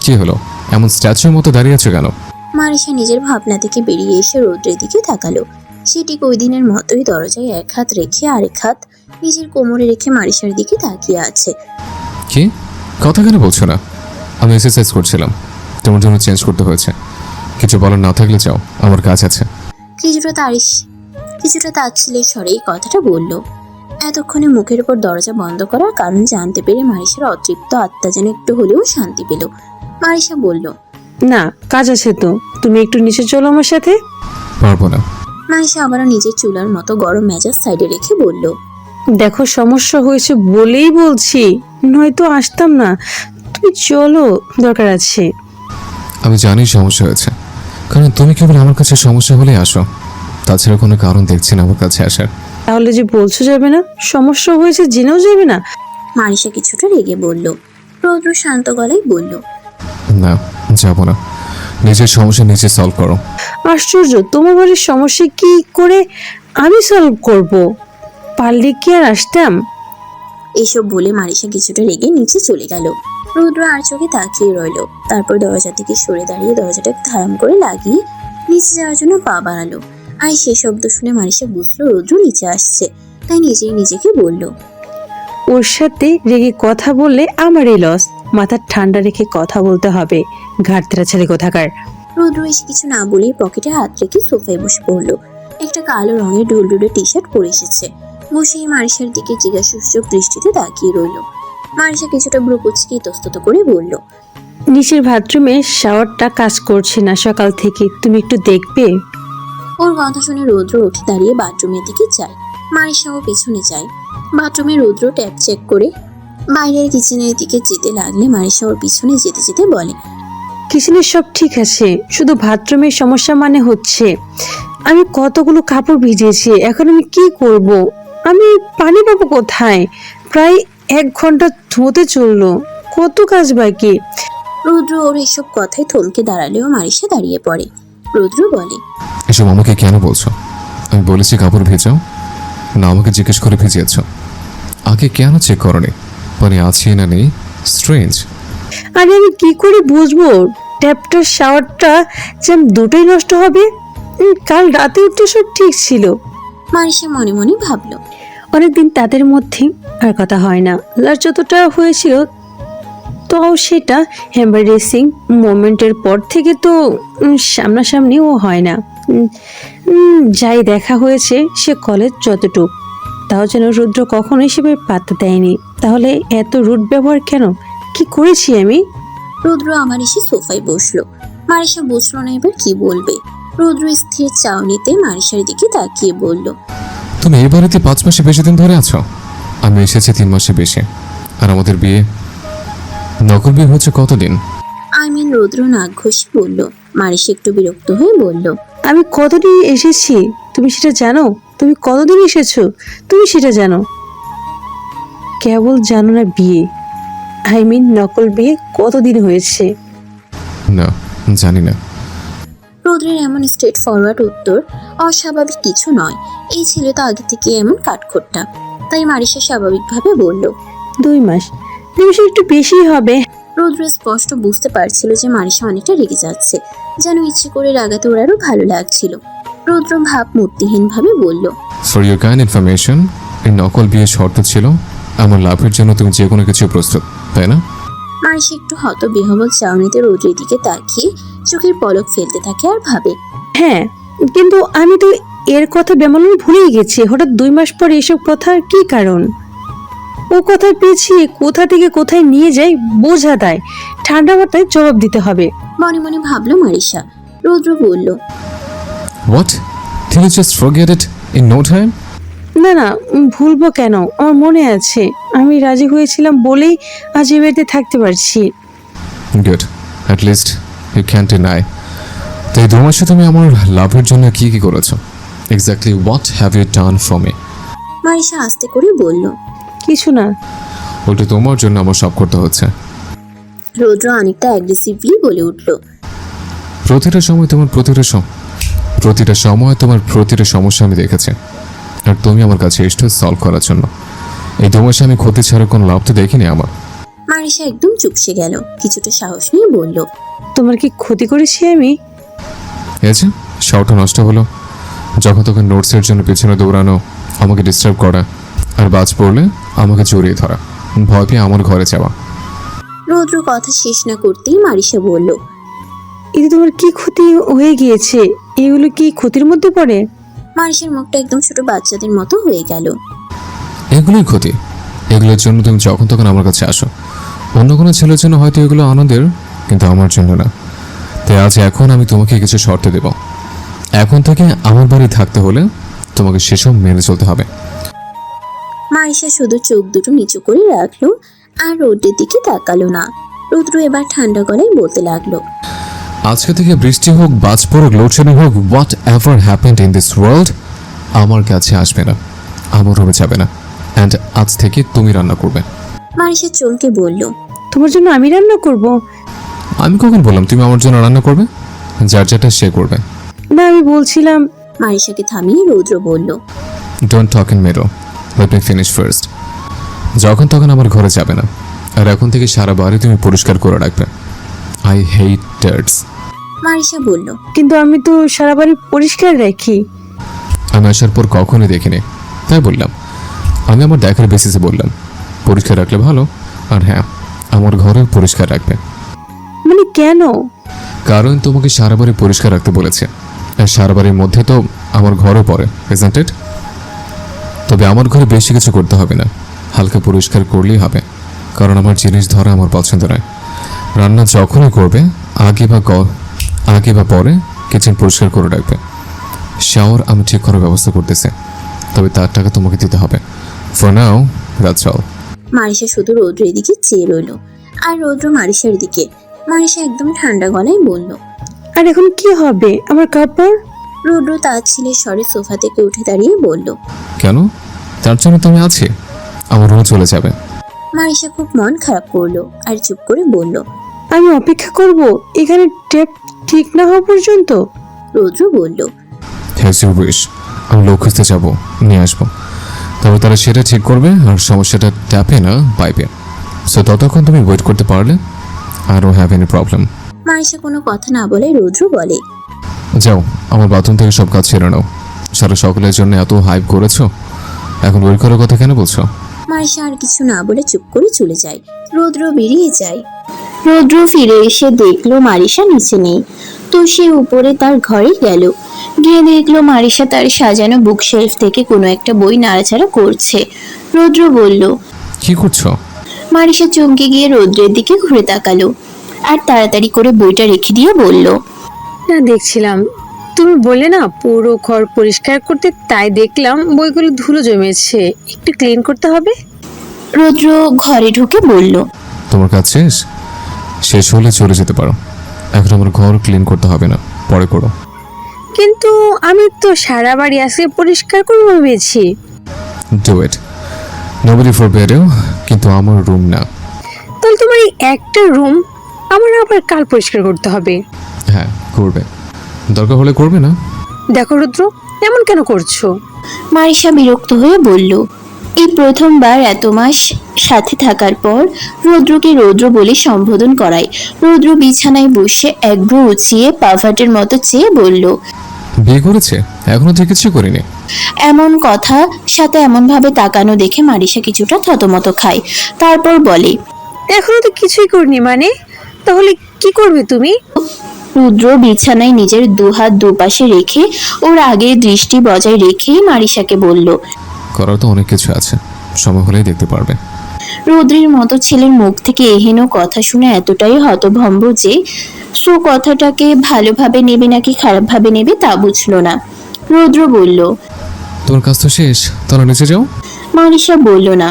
কি হলো, এমন স্ট্যাচুর মতো দাঁড়িয়ে আছো কেন? মারিশা নিজের ভাবনা থেকে বেরিয়ে এসে রৌদ্রের দিকে তাকালো। সে ঠিক ওই দিনের মতোই দরজায় এক হাত রেখে আরেক হাত নিজের কোমরে রেখে মারিশার দিকে তাকিয়ে আছে। কি কথা কেন বলছো না? আমি এক্সারসাইজ করছিলাম, তোমার জন্য চেঞ্জ করতে হয়েছে। কিছু বলার না থাকলে যাও, আমার কাজ আছে। কিছুটা তাচ্ছিলের স্বরে এই কথাটা বলল। এতক্ষণে মুখের উপর দরজা বন্ধ করার কারণ জানতে পেরে মারিশার অতৃপ্ত আত্মা যেন একটু হলেও শান্তি পেল। মারিশা বলল, না, কাজ আছে তো, তুমি একটু নিচে চলো আমার সাথে। পারবো না। মারিশা আবারও নিজের চুলার মতো গরম মেজাজ সাইডে রেখে বলল, দেখো, সমস্যা হয়েছে বলেই বলছি, নয়তো আসতাম না। তুমি চলো, দরকার আছে। আমি জানি সমস্যা হয়েছে, কারণ তুমি কেবল আমার কাছে সমস্যা হলেই আসো। তাছাড়া কোনো কারণ দেখছি না আমার কাছে আসার। তাহলে যে বলছো যাবে না, সমস্যা হয়েছে জেনেও যাবে না? মারিশা কিছুটা রেগে বলল। রৌদ্র শান্ত গলায় বলল, না, যাবো না। নিজের সমস্যা নিজে সলভ করো। আশ্চর্য, তোমার বাড়ির সমস্যা কি করে আমি সলভ করব? পারলে কি আর আসতাম? এসব বলে মারিশা কিছুটা রেগে নিচে চলে গেল। রৌদ্র আর চোখে তাকিয়ে রইল। তারপর দরজা থেকে সরে দাঁড়িয়ে দরজাটা ধারাম করে লাগিয়ে নিচে যাওয়ার জন্য পা বাড়ালো। আর সে শব্দ শুনে মারিশা বুঝলো রৌদ্র নিচে আসছে, তাই নিজেই নিজেকে বলল, ওর সাথে রেগে কথা বললে আমারই লস। মাথা ঠান্ডা রেখে কথা বলতে হবে, ঘাটতেরা ছেলে কোথাকার। রুদ্র এসে কিছু না বলেই পকেটে হাত রেখে সোফায় বসে পড়লো। একটা কালো রঙের ঢুলঢুলে টি শার্ট পরে এসেছে। বসেই মারিশার দিকে জিজ্ঞাসূচক দৃষ্টিতে তাকিয়ে রইল। মারিশা কিছুটা ভ্রু কুঁচকে ইতস্তত করে বলল, নিচের বাথরুমে শাওয়ারটা কাজ করছে না সকাল থেকে, তুমি একটু দেখবে? ওর কথা শুনে রুদ্র উঠে দাঁড়িয়ে বাথরুমের দিকে যায়। মারিশাও পেছনে যায়। বাথরুমে রুদ্র ট্যাপ চেক করে বাইরের কিচেনের দিকে যেতে লাগলে মারিশা ওর পিছনে যেতে যেতে বলে, কিচেনের সব ঠিক আছে, শুধু বাথরুমের সমস্যা মানে হচ্ছে আমি কতগুলো কাপড় ভিজিয়েছি, এখন আমি কি করব? আমি পানি পাবো কোথায়? প্রায় 1 ঘন্টা ধুতে চললো, কত কাজ বাকি। রুদ্র ওর এসব কথায় থমকে দাঁড়ালেও মারিশা দাঁড়িয়ে পড়ে। রুদ্র বলে, এসব আমাকে কেন বলছো? আমি বলেছি কাপড় ভেজাও, না আমাকে জিজ্ঞেস করে ভিজিয়েছ? আগে কেন চেক করনি পানি আছে না নেই? স্ট্রেঞ্জ। আরে আমি কি করে বুঝবো ট্যাপটার শাওয়ারটা যে দুটোই নষ্ট হবে? কাল রাতে উঠতে সব ঠিক ছিল। মারিশা মনে মনে ভাবলো, অনেকদিন তাদের মধ্যে আর কথা হয় না। লাস্ট যতটা হয়েছিল তো সেটা এম্বারেসিং মোমেন্টের পর থেকে তো সামনাসামনিও হয় না। যাই দেখা হয়েছে সে কলেজ যতটুক, তাও যেন রুদ্র কখনোই সেভাবে পাত্তা দেয়নি। তাহলে এত রুট ব্যবহার কেন? কি করেছি আমি? রুদ্র আবার এসে সোফায় বসলো। মারিশা বুঝলো না এবার কি বলবে। রুদ্র স্থির চাউনিতে মারিশার দিকে তাকিয়ে বলল, তুমি এই বাড়িতে 5 মাসে বেশি দিন ধরে আছো? আমি এসেছি 3 মাসে বেশি। আর আমাদের বিয়ে, নকল বিয়ে হচ্ছে কতদিন? রুদ্র নাক ঘষে বলল। মারিশা একটু বিরক্ত হয়ে বলল, আমি কতদিন এসেছি তুমি সেটা জানো? তুমি কতদিন এসেছো তুমি সেটা জানো? কেবল জানো না বিয়ে, নকল বিয়ে কতদিন হয়েছে? না, জানি না। রুদ্রের এমন স্ট্রেট ফরওয়ার্ড উত্তর অস্বাভাবিক কিছু নয়। এই ছেলে তো আগে থেকে এমন কাঠখোট্টা। তাই মারিশা স্বাভাবিকভাবে বলল, 2 মাস। 2 মাসের একটু বেশি হবে। রুদ্র স্পষ্ট বুঝতে পারছিল যে মারিশা অনেকটা রেগে যাচ্ছে, যেন ইচ্ছে করে রাগাতে ওর আরও ভালো লাগছিল। রুদ্র ভাবমূর্তিহীনভাবে বলল, ফর ইউর কাইন্ড ইনফরমেশন, এই নকল বিয়ে শর্ত ছিল আমার লাভের জন্য তুমি যে কোনো কিছু প্রস্তুত, তাই না? মারিশা একটু হতবিহ্বল চাউনিতে রুদ্রের দিকে তাকিয়ে চোখের পলক ফেলতে থাকে আর ভাবে, হ্যাঁ, কিন্তু আমি তো এর কথা বেমালুম ভুলেই গেছি। হঠাৎ 2 মাস পর এসব কথার কি কারণ? ও কথা পেছিয়ে কোথা থেকে কোথায় নিয়ে যায় বোঝা দেয়। ঠান্ডা মাথায় জবাব দিতে হবে। মনে মনে ভাবলো মারিশা। রুদ্র বলল, what? Did you just forget it in no time? না না, ভুলবো কেন? আমার মনে আছে, আমি রাজি হয়েছিলাম বলেই আজ এ বাড়িতে থাকতে পারছি। Good, at least you can deny. তো এই 2 মাসে তুমি আমার লাভের জন্য কি কি করেছো? Exactly what have you done for me? Marisha আস্তে করে বলল, কিছু না। ওটা তোমার জন্য আমার সব করতে হচ্ছে। রুদ্র অনেকটা অ্যাগ্রেসিভলি বলে উঠল, প্রতিটা সময় তোমার প্রতিটা সমস্যা আমি দেখেছি, আর তুমি আমার কাছে এসছো সলভ করার জন্য। এই 2 মাসে আমি ক্ষতি ছাড়া কোনো লাভ তো দেখিনি আমার। মারিশা একদম চুপসে গেল। কিছুটা সাহস নিয়ে বলল, তোমার কি ক্ষতি করেছি আমি? এই যে শাওটা নষ্ট হলো, যখন তখন নোটসের জন্য পেছনে দৌড়ানো, আমাকে ডিস্টার্ব করা, আর বাজ পড়লে আমাকে জড়িয়ে ধরা, ভয় পেয়ে আমার ঘরে যাওয়া। রুদ্র কথা শেষ না করতেই মারিশা বলল, এতে তোমার কি ক্ষতি হয়ে গিয়েছে? এগুলো কি ক্ষতির মধ্যে পড়ে? মারিশার মুখটা একদম ছোট বাচ্চাদের মতো হয়ে গেল। এগুলোই ক্ষতি। এগুলোর জন্য তুমি যখন তখন আমার কাছে আসো। অন্য কোনো ছেলের জন্য হয়তো এগুলো আনন্দের, কিন্তু আমার জন্য না। তাই আজ এখন আমি তোমাকে কিছু শর্ত দেব। এখন থেকে আমার বাড়ি থাকতে হলে তোমাকে সেসব মেনে চলতে হবে। মারিশা শুধু চোখ দুটো নিচু করে রাখলো আর রোদ্রের দিকে তাকালো না। রুদ্র এবার ঠান্ডা গলায় বলতে লাগলো, আজকে থেকে বৃষ্টি হোক, বাজ পড়ুক, লোডশেডিং হোক, what ever happened in this world, আমার কাছে আসবে না, আমার রুমে যাবে না। অ্যান্ড আজ থেকে তুমি রান্না করবে। মারিশা চমকে বলল, তোমার জন্য আমি রান্না করব? আমি কখন বললাম তুমি আমার জন্য রান্না করবে? যার যেটা সে করবে। না, আমি বলছিলাম। মারিশাকে থামিয়ে রুদ্র বলল, don't talk in middle, let me finish first. যখন তখন আমার ঘরে যাবে না, আর এখন থেকে সারা বাড়ি তুমি পরিষ্কার করে রাখবে। I hate darts. মারিশা বলল, কিন্তু আমি তো সারা বাড়ি পরিষ্কার রাখি। আমি আসার পর কখনোই দেখিনি, তাই বললাম। আমি আমার দেখার বেসিসে বললাম পরিষ্কার রাখলে ভালো, আর হ্যাঁ, আমার ঘরে পরিষ্কার রাখবে। মানে কেন? কারণ তোমাকে সারা বাড়ি পরিষ্কার রাখতে বলেছে, আর সারা বাড়ির মধ্যে তো আমার ঘরও পড়ে, isn't it? তবে আমার ঘরে বেশি কিছু করতে হবে না, হালকা পরিষ্কার করলেই হবে, কারণ আমার জিনিস ধরা আমার পছন্দ নয়। রান্না যখনই করবে আগে বা পরে কিচেন পরিষ্কার করে রাখবে। শাওয়ার আমি ঠিক করার ব্যবস্থা করতেছি, তবে তার টাকা তোমাকে দিতে হবে। For now that's all. Marisha শুধু রৌদ্রের দিকে চেয়ে রইল, আর রৌদ্র মারিশার দিকে। মারিশা একদম ঠান্ডা গলায় বলল, আর এখন কি হবে আমার কাপড়? রৌদ্র তার ছেলের স্বরে সোফা থেকে উঠে দাঁড়িয়ে বলল। কেন? তার জন্য তুমি আছি, আমার রুমে চলে যাবে। মারিশা খুব মন খারাপ করলো আর চুপ করে বলল। আমি অপেক্ষা করব এখানে ট্যাপ ঠিক না হওয়া পর্যন্ত? রৌদ্র বলল, হ্যাজ ইউ উইশ। আমি লোক খুঁজতে যাবো, নিয়ে আসবো, তবে তারা সেটা ঠিক করবে, আর সমস্যাটা ট্যাপে না পাইপে। সো ততক্ষণ তুমি ওয়েট করতে পারলে I don't have any problem. Marisha কোনো কথা না বলে রৌদ্র বলে, যাও আমার বাথরুম থেকে সব কাজ ছেড়ে নাও। সারা সকলের জন্য এত হাইপ করেছো, এখন ওয়েট করার কথা কেন বলছো? মারিশা আর কিছু না বলে চুপ করে চলে যায়। রৌদ্র বেরিয়ে যায়। রৌদ্র ফিরে এসে দেখলো মারিশা নিচে নেই, তো সে উপরে তার ঘরে গেল। গিয়ে দেখলো মারিশা তার সাজানো বুকশেলফ থেকে কোনো একটা বই নাড়াচাড়া করছে। রৌদ্র বলল। কি করছো? মারিশা চমকে গিয়ে রৌদ্রের দিকে ঘুরে তাকালো, আর তাড়াতাড়ি করে বইটা রেখে দিয়ে বলল, না, দেখছিলাম তুমি বললে না পুরো ঘর পরিষ্কার করতে, তাই দেখলাম বইগুলো ধুলো জমেছে, একটু ক্লিন করতে হবে। রৌদ্র ঘরে ঢুকে বলল, তোমার কাজ শেষ? শেষ হলে চলে যেতে পারো, এখন আমার ঘর ক্লিন করতে হবে না, পরে করো। কিন্তু আমি তো সারা বাড়ি আজকে পরিষ্কার করবো ভেবেছি। Do it, nobody forbid you, কিন্তু আমার রুম না। তাহলে তোমার এই একটা রুম আমার আবার কাল পরিষ্কার করতে হবে? হ্যাঁ করবে, দরকার হলে করবে না। দেখো রুদ্র, এমন কেন করছো? মারিশা বিরক্ত হয়ে বলল। এই প্রথমবার এত মাস সাথে থাকার পর রৌদ্রকে রৌদ্র বলে সম্বোধন করায়। রৌদ্র বিছানায় বসে এক ভ্রু উঁচিয়ে পাভাটের মতো চেয়ে বলল, বিয়ে করেছে? এখনো তো কিছু করিনি। এমন কথা সাথে এমন ভাবে তাকানো দেখে মারিশা কিছুটা থতমত খায়। তারপর বলে, এখনো তো কিছুই করিনি মানে? তাহলে কি করবে তুমি? রুদ্র বিছানায় নিজের দুহাত দুপাশে রেখে ওর আগের দৃষ্টি বজায় রেখেই মারিশাকে বলল, করার তো অনেক কিছু আছে, সময় হলেই দেখতে পারবে। রৌদ্রের মতো ছেলের মুখ থেকে এহেন কথা শুনে এতটাই হতভম্ব যে কথাটাকে ভালোভাবে নেবে নাকি খারাপভাবে নেবে তা বুঝলো না। রৌদ্র বলল, তোমার কাজ তো শেষ, তাহলে নিচে যাও। মারিশা বলল না।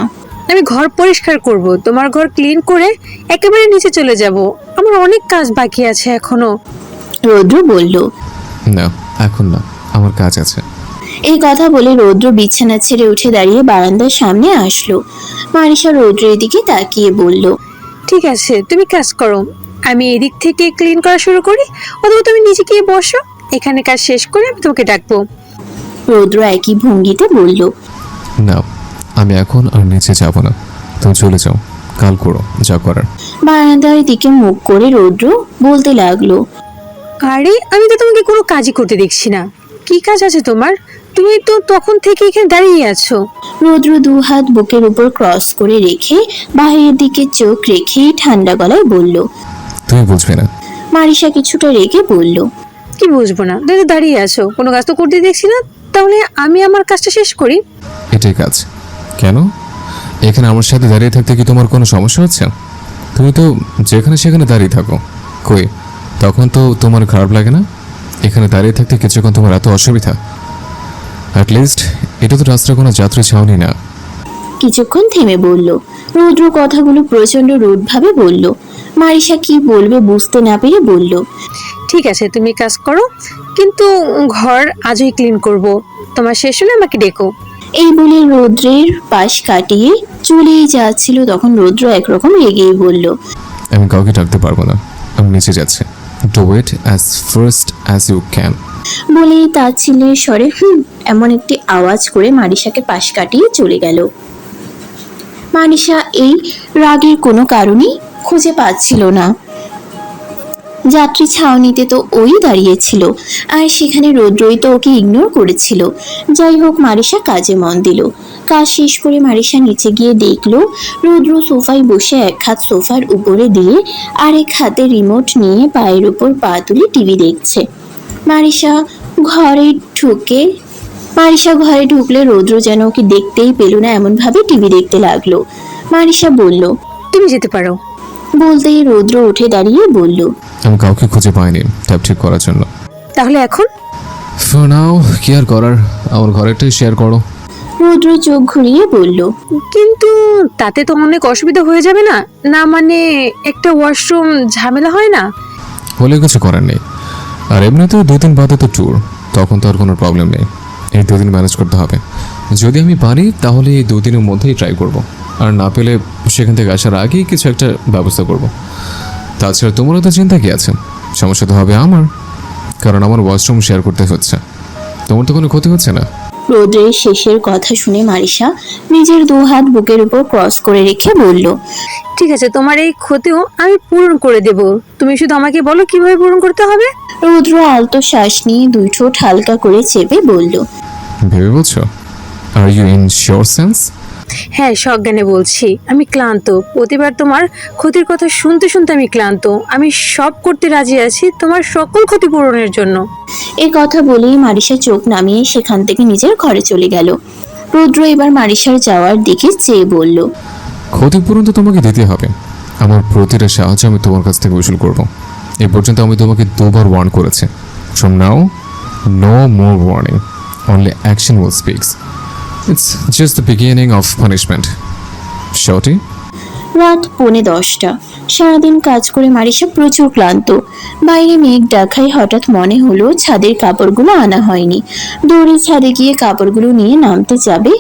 আমি ঘর পরিষ্কার করব, তোমার ঘর ক্লিন করে একেবারে নিচে চলে যাব, আমার অনেক কাজ বাকি আছে এখনো। রৌদ্র বলল, না এখন না, আমার কাজ আছে। এই কথা বলে রৌদ্র বিছানা ছেড়ে উঠে দাঁড়িয়ে বারান্দার সামনে আসলো। মারিশা রৌদ্রের দিকে তাকিয়ে বলল, ঠিক আছে, তুমি কাজ করো, আমি এদিক থেকে ক্লিন করা শুরু করি, অথবা তুমি নিচে গিয়ে বসো, এখানে কাজ শেষ করে আমি তোমাকে ডাকবো। রৌদ্র একই ভঙ্গিতে বলল, না আমি এখন আর নিচে যাব না, তুমি চলে যাও, কাল করো যা করার। বারান্দার দিকে মুখ করে রৌদ্র বলতে লাগলো, আরে আমি তো তোমাকে কোনো কাজই করতে দেখছি না, কি কাজ আছে তোমার? তুমি তো তখন থেকে এখানে দাঁড়িয়ে আছো। রৌদ্র দুহাত বুকের উপর ক্রস করে রেখে বাইরের দিকে চোখ রেখেই ঠান্ডা গলায় বলল। তুমি বুঝবে না। মারিশা কিছুটা রেগে বলল, কি বুঝবো না? তুমি তো দাঁড়িয়ে আছো, কোনো কাজ তো করতে দেখছি না, তাহলে আমি আমার কাজটা শেষ করি। এটাই কাজ। কেন? এখানে আমার সাথে দাঁড়িয়ে থাকতে কি তোমার কোনো সমস্যা হচ্ছে? তুমি তো যেখানে সেখানে দাঁড়িয়ে থাকো, কই তখন তো তোমার খারাপ লাগে না? এখানে দাঁড়িয়ে থাকতে কিছুক্ষণ তোমার এত অসুবিধা? অ্যাটলিস্ট এটা তো রাস্তার কোনো যাত্রী ছাউনি না। কিছুক্ষণ থেমে বলল। রৌদ্র কথাগুলো প্রচন্ড রুডভাবে বলল। মারিশা কি বলবে বুঝতে না পেরে বলল, ঠিক আছে, তুমি কাজ করো, কিন্তু ঘর আজই ক্লিন করব, তোমার শেষ হলে আমাকে ডেকো। এই বলে রৌদ্রের পাশ কাটিয়ে চলেই যাচ্ছিল, তখন রৌদ্র একরকম রেগেই বলল, আমি কাউকে ডাকতে পারবো না, আমি নিচে যাচ্ছি। Do it as fast as you can. বলেই তার ছেলের স্বরে এমন একটি আওয়াজ করে মারিশাকে পাশ কাটিয়ে চলে গেল। মারিশা এই রাগের কোনো কারণই খুঁজে পাচ্ছিল না। যাত্রী ছাউনিতে তো ওই দাঁড়িয়েছিল, আর সেখানে রৌদ্রই তো ওকে ইগনোর করেছিল। যাই হোক, মারিসা কাজে মন দিল। কাজ শেষ করে মারিসা নিচে গিয়ে দেখলো রৌদ্র সোফায় বসে এক হাত সোফার উপরে দিয়ে আরেক হাতে রিমোট নিয়ে পায়ের উপর পা তুলে টিভি দেখছে। মারিসা ঘরে ঢুকলে রৌদ্র যেন ওকে দেখতেই পেল না, এমন ভাবে টিভি দেখতে লাগলো। মারিসা বলল, তুমি যেতে পারো। বলতেই রৌদ্র উঠে দাঁড়িয়ে বলল, আমি কাউকে খুঁজে পাইনি ট্যাপ ঠিক করার জন্য। তাহলে এখন? ফর নাও কি আর করার, আমার ঘরেরটাই শেয়ার করো। রৌদ্র চোখ ঘুরিয়ে বলল, কিন্তু তাতে তো অনেক অসুবিধা হয়ে যাবে না? না মানে একটা ওয়াশরুম ঝামেলা হয় না? হলে কিছু করার নেই, আর এমনিতেও 2 দিন বাদে তো ট্যুর, তখন তো আর কোনো প্রবলেম নেই। এই 2 দিন ম্যানেজ করতে হবে। যদি আমি পারি তাহলে এই 2 দিনের মধ্যেই ট্রাই করব, আর না পেলে সেখান থেকে আসার আগেই কিছু একটা ব্যবস্থা করব। তাছাড়া তোমারও তো চিন্তা কি আছে? সমস্যা তো হবে আমার, কারণ আমার ওয়াশরুম শেয়ার করতে হচ্ছে। তোমার তো কোনো ক্ষতি হচ্ছে না। রৌদ্রের শেষের কথা শুনে মারিসা নিজের 2 হাত বুকের উপর ক্রস করে রেখে বলল, ঠিক আছে, তোমার এই ক্ষতিও আমি পূরণ করে দেব। তুমি শুধু আমাকে বলো কিভাবে পূরণ করতে হবে। রৌদ্র আলতো শ্বাস নিয়ে 2 ঠোঁট হালকা করে চেপে বলল, ভেবে বলছো? Are you in sure sense? হ্যাঁ, সজ্ঞানে বলছি। আমি ক্লান্ত, প্রতিবার তোমার ক্ষতির কথা শুনতে শুনতে আমি ক্লান্ত। আমি সব করতে রাজি আছি তোমার সকল ক্ষতি পূরণের জন্য। এই কথা বলেই মারিসা চোখ নামিয়ে সেখান থেকে নিজের ঘরে চলে গেল। রৌদ্র এবার মারিসার যাওয়ার দিকে চেয়ে বলল, ক্ষতিপূরণ তো তোমাকে দিতে হবে। আমার প্রতিটা সাহায্য আমি তোমার কাছ থেকে উসুল করব। এ পর্যন্ত আমি তোমাকে 2বার ওয়ার্ন করেছি। From now no more warning, only action will speaks. It's just the beginning of punishment. Shorty. রাত 9:45। সারাদিন কাজ করে মারিসা প্রচুর ক্লান্ত। বাইরে মেঘ ডাকায় হঠাৎ মনে হলো ছাদের কাপড়গুলো আনা হয়নি। দৌড়ে ছাদে গিয়ে কাপড়গুলো নিয়ে নামতে যাবে,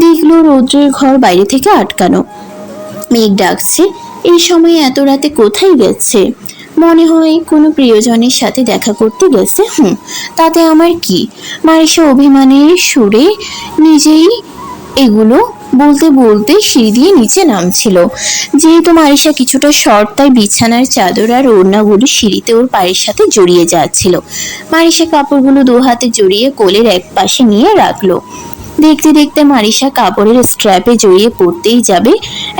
দেখলো রৌদ্রের ঘর বাইরে থেকে আটকানো। মেঘ ডাকছে, এই সময় এত রাতে কোথায় গেছে? মনে হয় কোনো প্রিয়জনের সাথে দেখা করতে গেছে। তাতে আমার কি? মারিসা অভিমানের সুরে নিজেই এগুলো বলতে বলতে সিঁড়ি দিয়ে নিচে নামছিল। যেহেতু মারিসা কিছুটা শর্ট, তাই বিছানার চাদর আর ওড়নাগুলো সিঁড়িতে ওর পায়ের সাথে জড়িয়ে যাচ্ছিল। মারিসা কাপড়গুলো 2 হাতে জড়িয়ে কোলের এক পাশে নিয়ে রাখলো। দেখতে দেখতে মারিসা কাপড়ের স্ট্র্যাপে জড়িয়ে পড়তেই যাবে,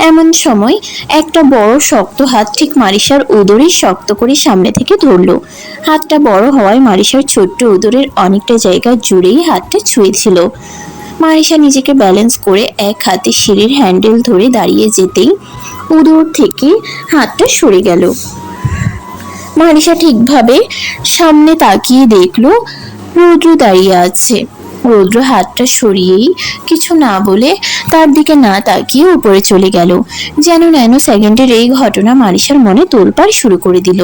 এমন সময় একটা বড় শক্ত হাত ঠিক মারিসার উদরে শক্ত করে সামনে থেকে ধরলো। হাতটা বড় হওয়ায় মারিসার ছোট্ট উদরের অনেকটা জায়গা জুড়েই হাতটা ছুঁয়েছিল। মারিসা নিজেকে ব্যালেন্স করে এক হাতে সিঁড়ির হ্যান্ডেল ধরে দাঁড়িয়ে যেতেই উদর থেকে হাতটা সরে গেল। মারিসা ঠিকভাবে সামনে তাকিয়ে দেখলো রৌদ্র দাঁড়িয়ে আছে। রৌদ্র হাতটা সরিয়েই কিছু না বলে তার দিকে না তাকিয়ে উপরে চলে গেল। যেন ন্যানো সেকেন্ডের এই ঘটনা মারিসার মনে তোলপাড় শুরু করে দিল।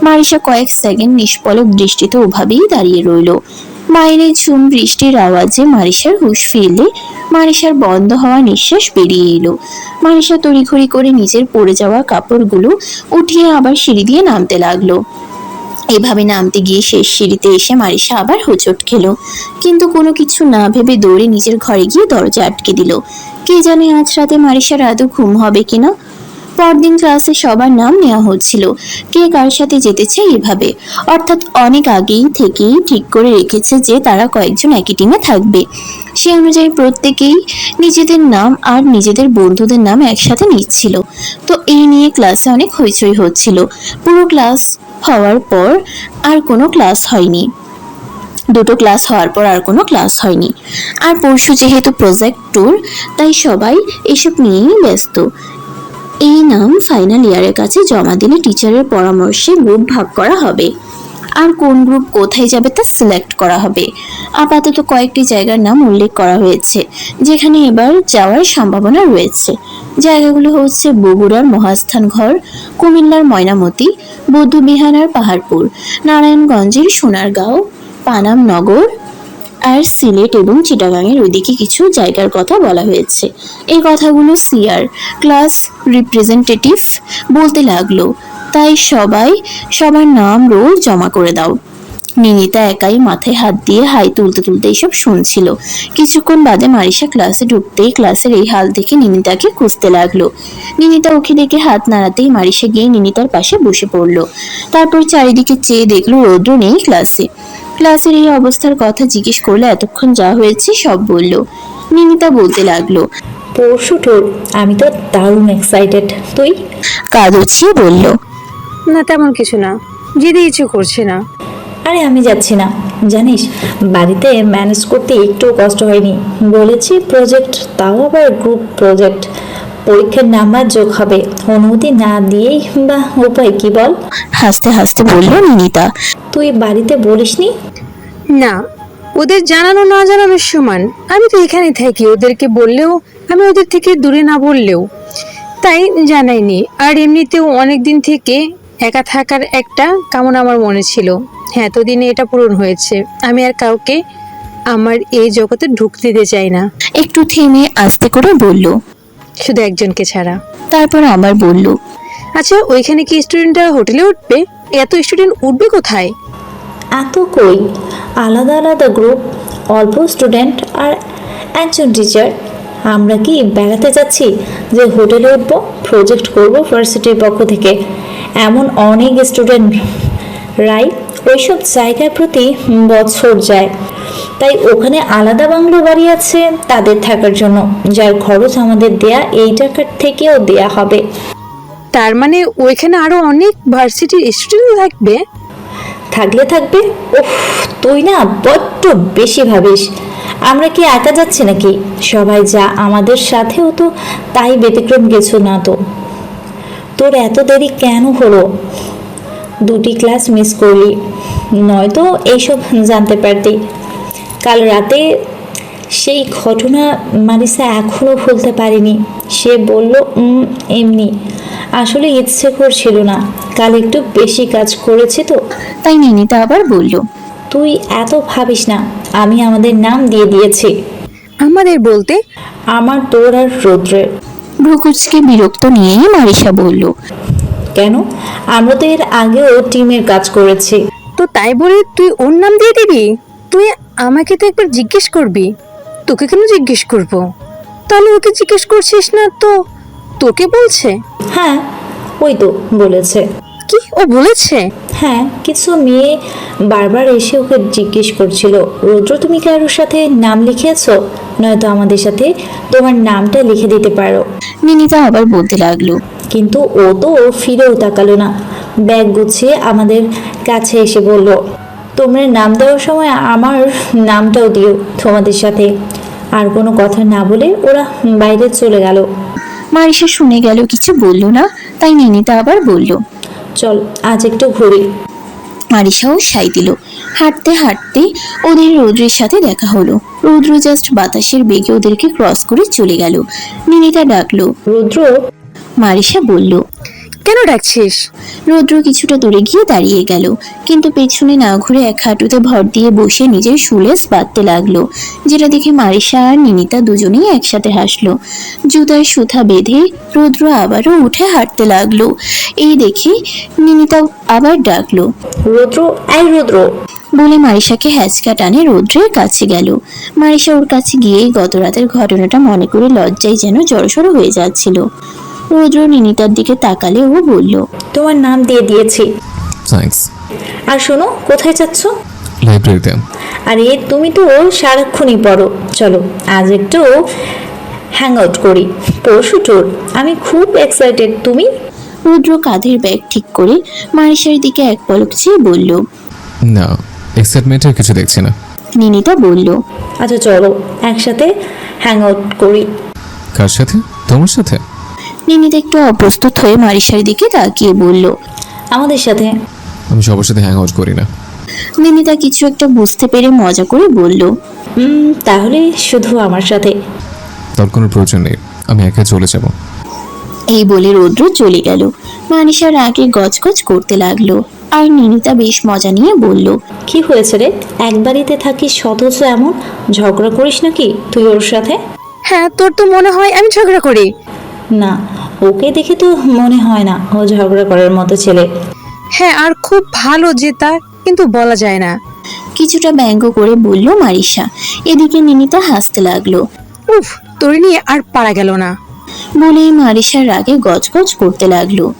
মারিসা কয়েক সেকেন্ড নিষ্পলক দৃষ্টিতে ওভাবেই দাঁড়িয়ে রইল। বাইরে ঝুম বৃষ্টির আওয়াজে মারিসার হুঁশ ফিরলে মারিসার বন্ধ হওয়া নিঃশ্বাস বেরিয়ে এলো। মারিসা তড়িঘড়ি করে নিজের পড়ে যাওয়া কাপড়গুলো উঠিয়ে আবার সিঁড়ি দিয়ে নামতে লাগলো। এভাবে নামতে গিয়ে শেষ সিঁড়িতে এসে মারিসা আবার হোঁচট খেলো, কিন্তু কোনো কিছু না ভেবে দৌড়ে নিজের ঘরে গিয়ে দরজা আটকে দিল। কে জানে আজ রাতে মারিসার আদৌ ঘুম হবে কিনা। পরদিন ক্লাসে সবার নাম নেওয়া হচ্ছিল, কে কার সাথে যেতে চায় এভাবে। অর্থাৎ অনেক আগেই থেকেই ঠিক করে রেখেছে যে তারা কয়েকজন একই টিমে থাকবে। সে অনুযায়ী প্রত্যেকেই নিজেদের নাম আর নিজেদের বন্ধুদের নাম একসাথে নিচ্ছিল। তো এই নিয়ে ক্লাসে অনেক হইচই হচ্ছিল। পুরো ক্লাস হওয়ার পর আর কোনো ক্লাস হয়নি। 2টো ক্লাস হওয়ার পর আর কোনো ক্লাস হয়নি। আর পরশু যেহেতু প্রজেক্ট ট্যুর, তাই সবাই এসব নিয়েই ব্যস্ত। এই নাম ফাইনাল ইয়ারের কাছে জমা দিলে টিচারের পরামর্শে গ্রুপ ভাগ করা হবে, আর কোন গ্রুপ কোথায় যাবে তা সিলেক্ট করা হবে। আপাতত কয়েকটি জায়গার নাম উল্লেখ করা হয়েছে যেখানে এবার যাওয়ার সম্ভাবনা রয়েছে। জায়গাগুলো হচ্ছে বগুড়ার মহাস্থানঘর, কুমিল্লার ময়নামতি, বৌদ্ধবিহার আর পাহাড়পুর, নারায়ণগঞ্জের সোনারগাঁও, পানাম নগর আর সিলেট এবং চিটাগাংয়ের ওইদিকে কিছু জায়গার কথা বলা হয়েছে। এই কথাগুলো সিআর ক্লাস রিপ্রেজেন্টেটিভ বলতে লাগলো, তাই সবাই সবার নাম রোল জমা করে দাও। নিনিতা একাই মাথায় হাত দিয়ে হাই তুলতে তুলতে এসব শুনছিল। কিছুক্ষণ বাদে মারিসা ক্লাসে ঢুকতেই ক্লাসের এই হাল দেখে নিনিতাকে খুঁজতে লাগলো। নিনিতা ওকে দেখে হাত নাড়াতেই মারিসা গিয়ে নিনিতার পাশে বসে পড়লো। তারপর চারিদিকে চেয়ে দেখলো রৌদ্র নেই ক্লাসে। ক্লাসের এই অবস্থার কথা জিজ্ঞেস করলে এতক্ষণ যা হয়েছে সব বলল। নিনিতা বলতে লাগলো, পরশু টোর আমি তো দারুণ এক্সাইটেড। তুই? কাঁধ উছিয়ে বলল, না তেমন কিছু না, যেতে ইচ্ছে করছে না। আরে আমি যাচ্ছি না, জানিস বাড়িতে ম্যানেজ করতে একটু কষ্ট হয়নি। বলেছি প্রজেক্ট, তাও আবার গ্রুপ প্রজেক্ট। পরীক্ষার নাম্বার যোগ হবে, অনুমতি না দিয়েই বা উপায় কি বল? হাসতে হাসতে বলল নিনিতা। তুই বাড়িতে বলিসনি? না, ওদের জানানো না জানানোর সমান। আমি তো এখানে থাকি, ওদেরকে বললেও আমি ওদের থেকে দূরে না বললেও, তাই জানাইনি। আর এমনিতেও অনেক দিন থেকে একা থাকার একটা কামনা আমার মনে ছিল। হ্যাঁ, এতদিনে এটা পূরণ হয়েছে। আমি আর কাউকে আমার এই জগতে ঢুকতে দিতে চাই না, একটু থেমে আস্তে করে বলল, শুধু একজনকে ছাড়া। তারপর আবার বলল, আচ্ছা, ওইখানে কি স্টুডেন্টরা হোটেলে উঠবে? এত স্টুডেন্ট উঠবে কোথায়? এত কই, আলাদা আলাদা গ্রুপ, অল্প স্টুডেন্ট আর একজন টিচার। আমরা কি বেড়াতে যাচ্ছি যে হোটেলে উঠবো? প্রজেক্ট করবো ভার্সিটির পক্ষ থেকে। এমন অনেক স্টুডেন্ট রাই ওইসব জায়গার প্রতি বছর যায়। তাই ওখানে আলাদা বাংলো বাড়ি আছে তাদের থাকার জন্য, যার খরচ আমাদের দেয়া এই টাকার থেকেও দেয়া হবে। তার মানে ওইখানে আরো অনেক ভার্সিটির স্টুডেন্ট থাকবে? থাকলে থাকবে। উফ, তুই না বড্ড বেশি ভাবিস। আমরা কি একা যাচ্ছি নাকি? সবাই যা, আমাদের সাথেও তো তাই ব্যতিক্রম কিছু না তো। তোর এত দেরি কেন হলো? 2টি ক্লাস মিস করলি, নয়তো এইসব জানতে পারতি। কাল রাতে সেই ঘটনা মারিসা এখনো ভুলতে পারিনি। সে বলল এমনি, আসলে ইচ্ছে করছিল না। কাল একটু বেশি কাজ করেছি তো। তাই নিনিতা আবার বলল, তুই এত ভাবিস না, আমি আমাদের নাম দিয়ে দিয়েছি। আমাদের বলতে? আমার, তোর আর রৌদ্রের। ভ্রুকুচকে বিরক্ত নিয়েই মারিসা বলল, কেন? আমরা তো এর আগেও টিমের কাজ করেছি। তো তাই বলে তুই ওর নাম দিয়ে দিবি? তুই আমাকে তো একবার জিজ্ঞেস করবি। তোকে কেন জিজ্ঞেস করব? তাহলে ওকে জিজ্ঞেস করছিস না তো তোকে বলছে? হ্যাঁ, ওই তো বলেছে। কি ও বলেছে? হ্যাঁ, কিছু মেয়ে বারবার এসে ওকে জিজ্ঞেস করছিল, রৌদ্র তুমি কারোর সাথে নাম লিখিয়েছো? নয়তো আমাদের সাথে তোমার নামটা লিখে দিতে পারো। নিনিতা আবার বলতে লাগলো, কিন্তু ও তো ফিরেও তাকালো না। ব্যাগ গুছিয়ে আমাদের কাছে এসে বলল, তোমরা নাম দেওয়ার সময় আমার নামটাও দিও তোমাদের সাথে। আর কোনো কথা না বলে ওরা বাইরে চলে গেল। মারিসা শুনে গেল, কিছু বলল না। তাই নিনিতা আবার বলল, চল আজ একটু ঘুরি। মারিসাও সাই দিল। হাঁটতে হাঁটতে ওদের রৌদ্রের সাথে দেখা হলো। রৌদ্র জাস্ট বাতাসের বেগে ওদেরকে ক্রস করে চলে গেল। নিনিতা ডাকলো, রুদ্র। মারিসা বলল, কেন ডাকছিস? রৌদ্র কিছুটা দূরে গিয়ে দাঁড়িয়ে গেল, কিন্তু পেছনে না ঘুরে এক হাঁটুতে ভর দিয়ে বসে নিজের শুলেস বাঁধতে লাগলো, যেটা দেখে মারিসা আর নিনিতা দুজনেই একসাথে হাসলো। জুতার সুতা বেঁধে রৌদ্র আবারও উঠে হাঁটতে লাগলো। এই দেখে নিনিতা আবার ডাকলো, রুদ্র, এই রুদ্র। বলে মারিসাকে হ্যাচকা টানে রৌদ্রের কাছে গেল। মারিসা ওর কাছে গিয়ে গত রাতের ঘটনাটা মনে করে লজ্জায় যেন জড়সড় হয়ে যাচ্ছিল। রৌদ্র নিনিতার দিকে তাকালে ও বলল, তোমার নাম দিয়ে দিয়েছি। থ্যাঙ্কস। আর শোনো, কোথায় যাচ্ছ? লাইব্রেরিতে। আরে তুমি তো সারাক্ষণই পড়ো। চলো আজ একটু হ্যাং আউট করি। পরশু টোর, আমি খুব এক্সাইটেড। তুমি? রুদ্র কাঁধের ব্যাগ ঠিক করে মারিসার দিকে এক পলক চেয়ে বলল, না, এক্সাইটমেন্টের কিছু দেখছি না। নিনিতা বলল, আচ্ছা চলো একসাথে হ্যাং আউট করি। কার সাথে? তোমার সাথে? নিনিতা একটু অপ্রস্তুত হয়ে মারিসার দিকে তাকিয়ে বলল, আমাদের সাথে। আমি সবার সাথে হ্যাং আউট করি না। নিনিতা কিছু একটা বুঝতে পেরে মজা করে বলল, তাহলে শুধু আমার সাথে। তার কোনো প্রয়োজন নেই, আমি একা চলে যাব। এই বলে রৌদ্র চলে গেল। মানিসার আগে গজগজ করতে লাগলো, আর নিনিতা বেশ মজা নিয়ে বলল, কি হয়েছে রে? এক বাড়িতে থাকিস অথচ এমন ঝগড়া করিস নাকি তুই ওর সাথে? হ্যাঁ, তোর তো মনে হয় আমি ঝগড়া করি। না, ওকে দেখে তো মনে হয় না ও ঝগড়া করার মতো ছেলে। হ্যাঁ, আর খুব ভালো যে তার কিন্তু বলা যায় না। কিছুটা ব্যঙ্গ করে বলল মারিসা। এদিকে নিনিতা হাসতে লাগলো। উফ, তোর নিয়ে আর পারা গেল না। বলেই মারিসার রাগে গজগজ করতে লাগলো।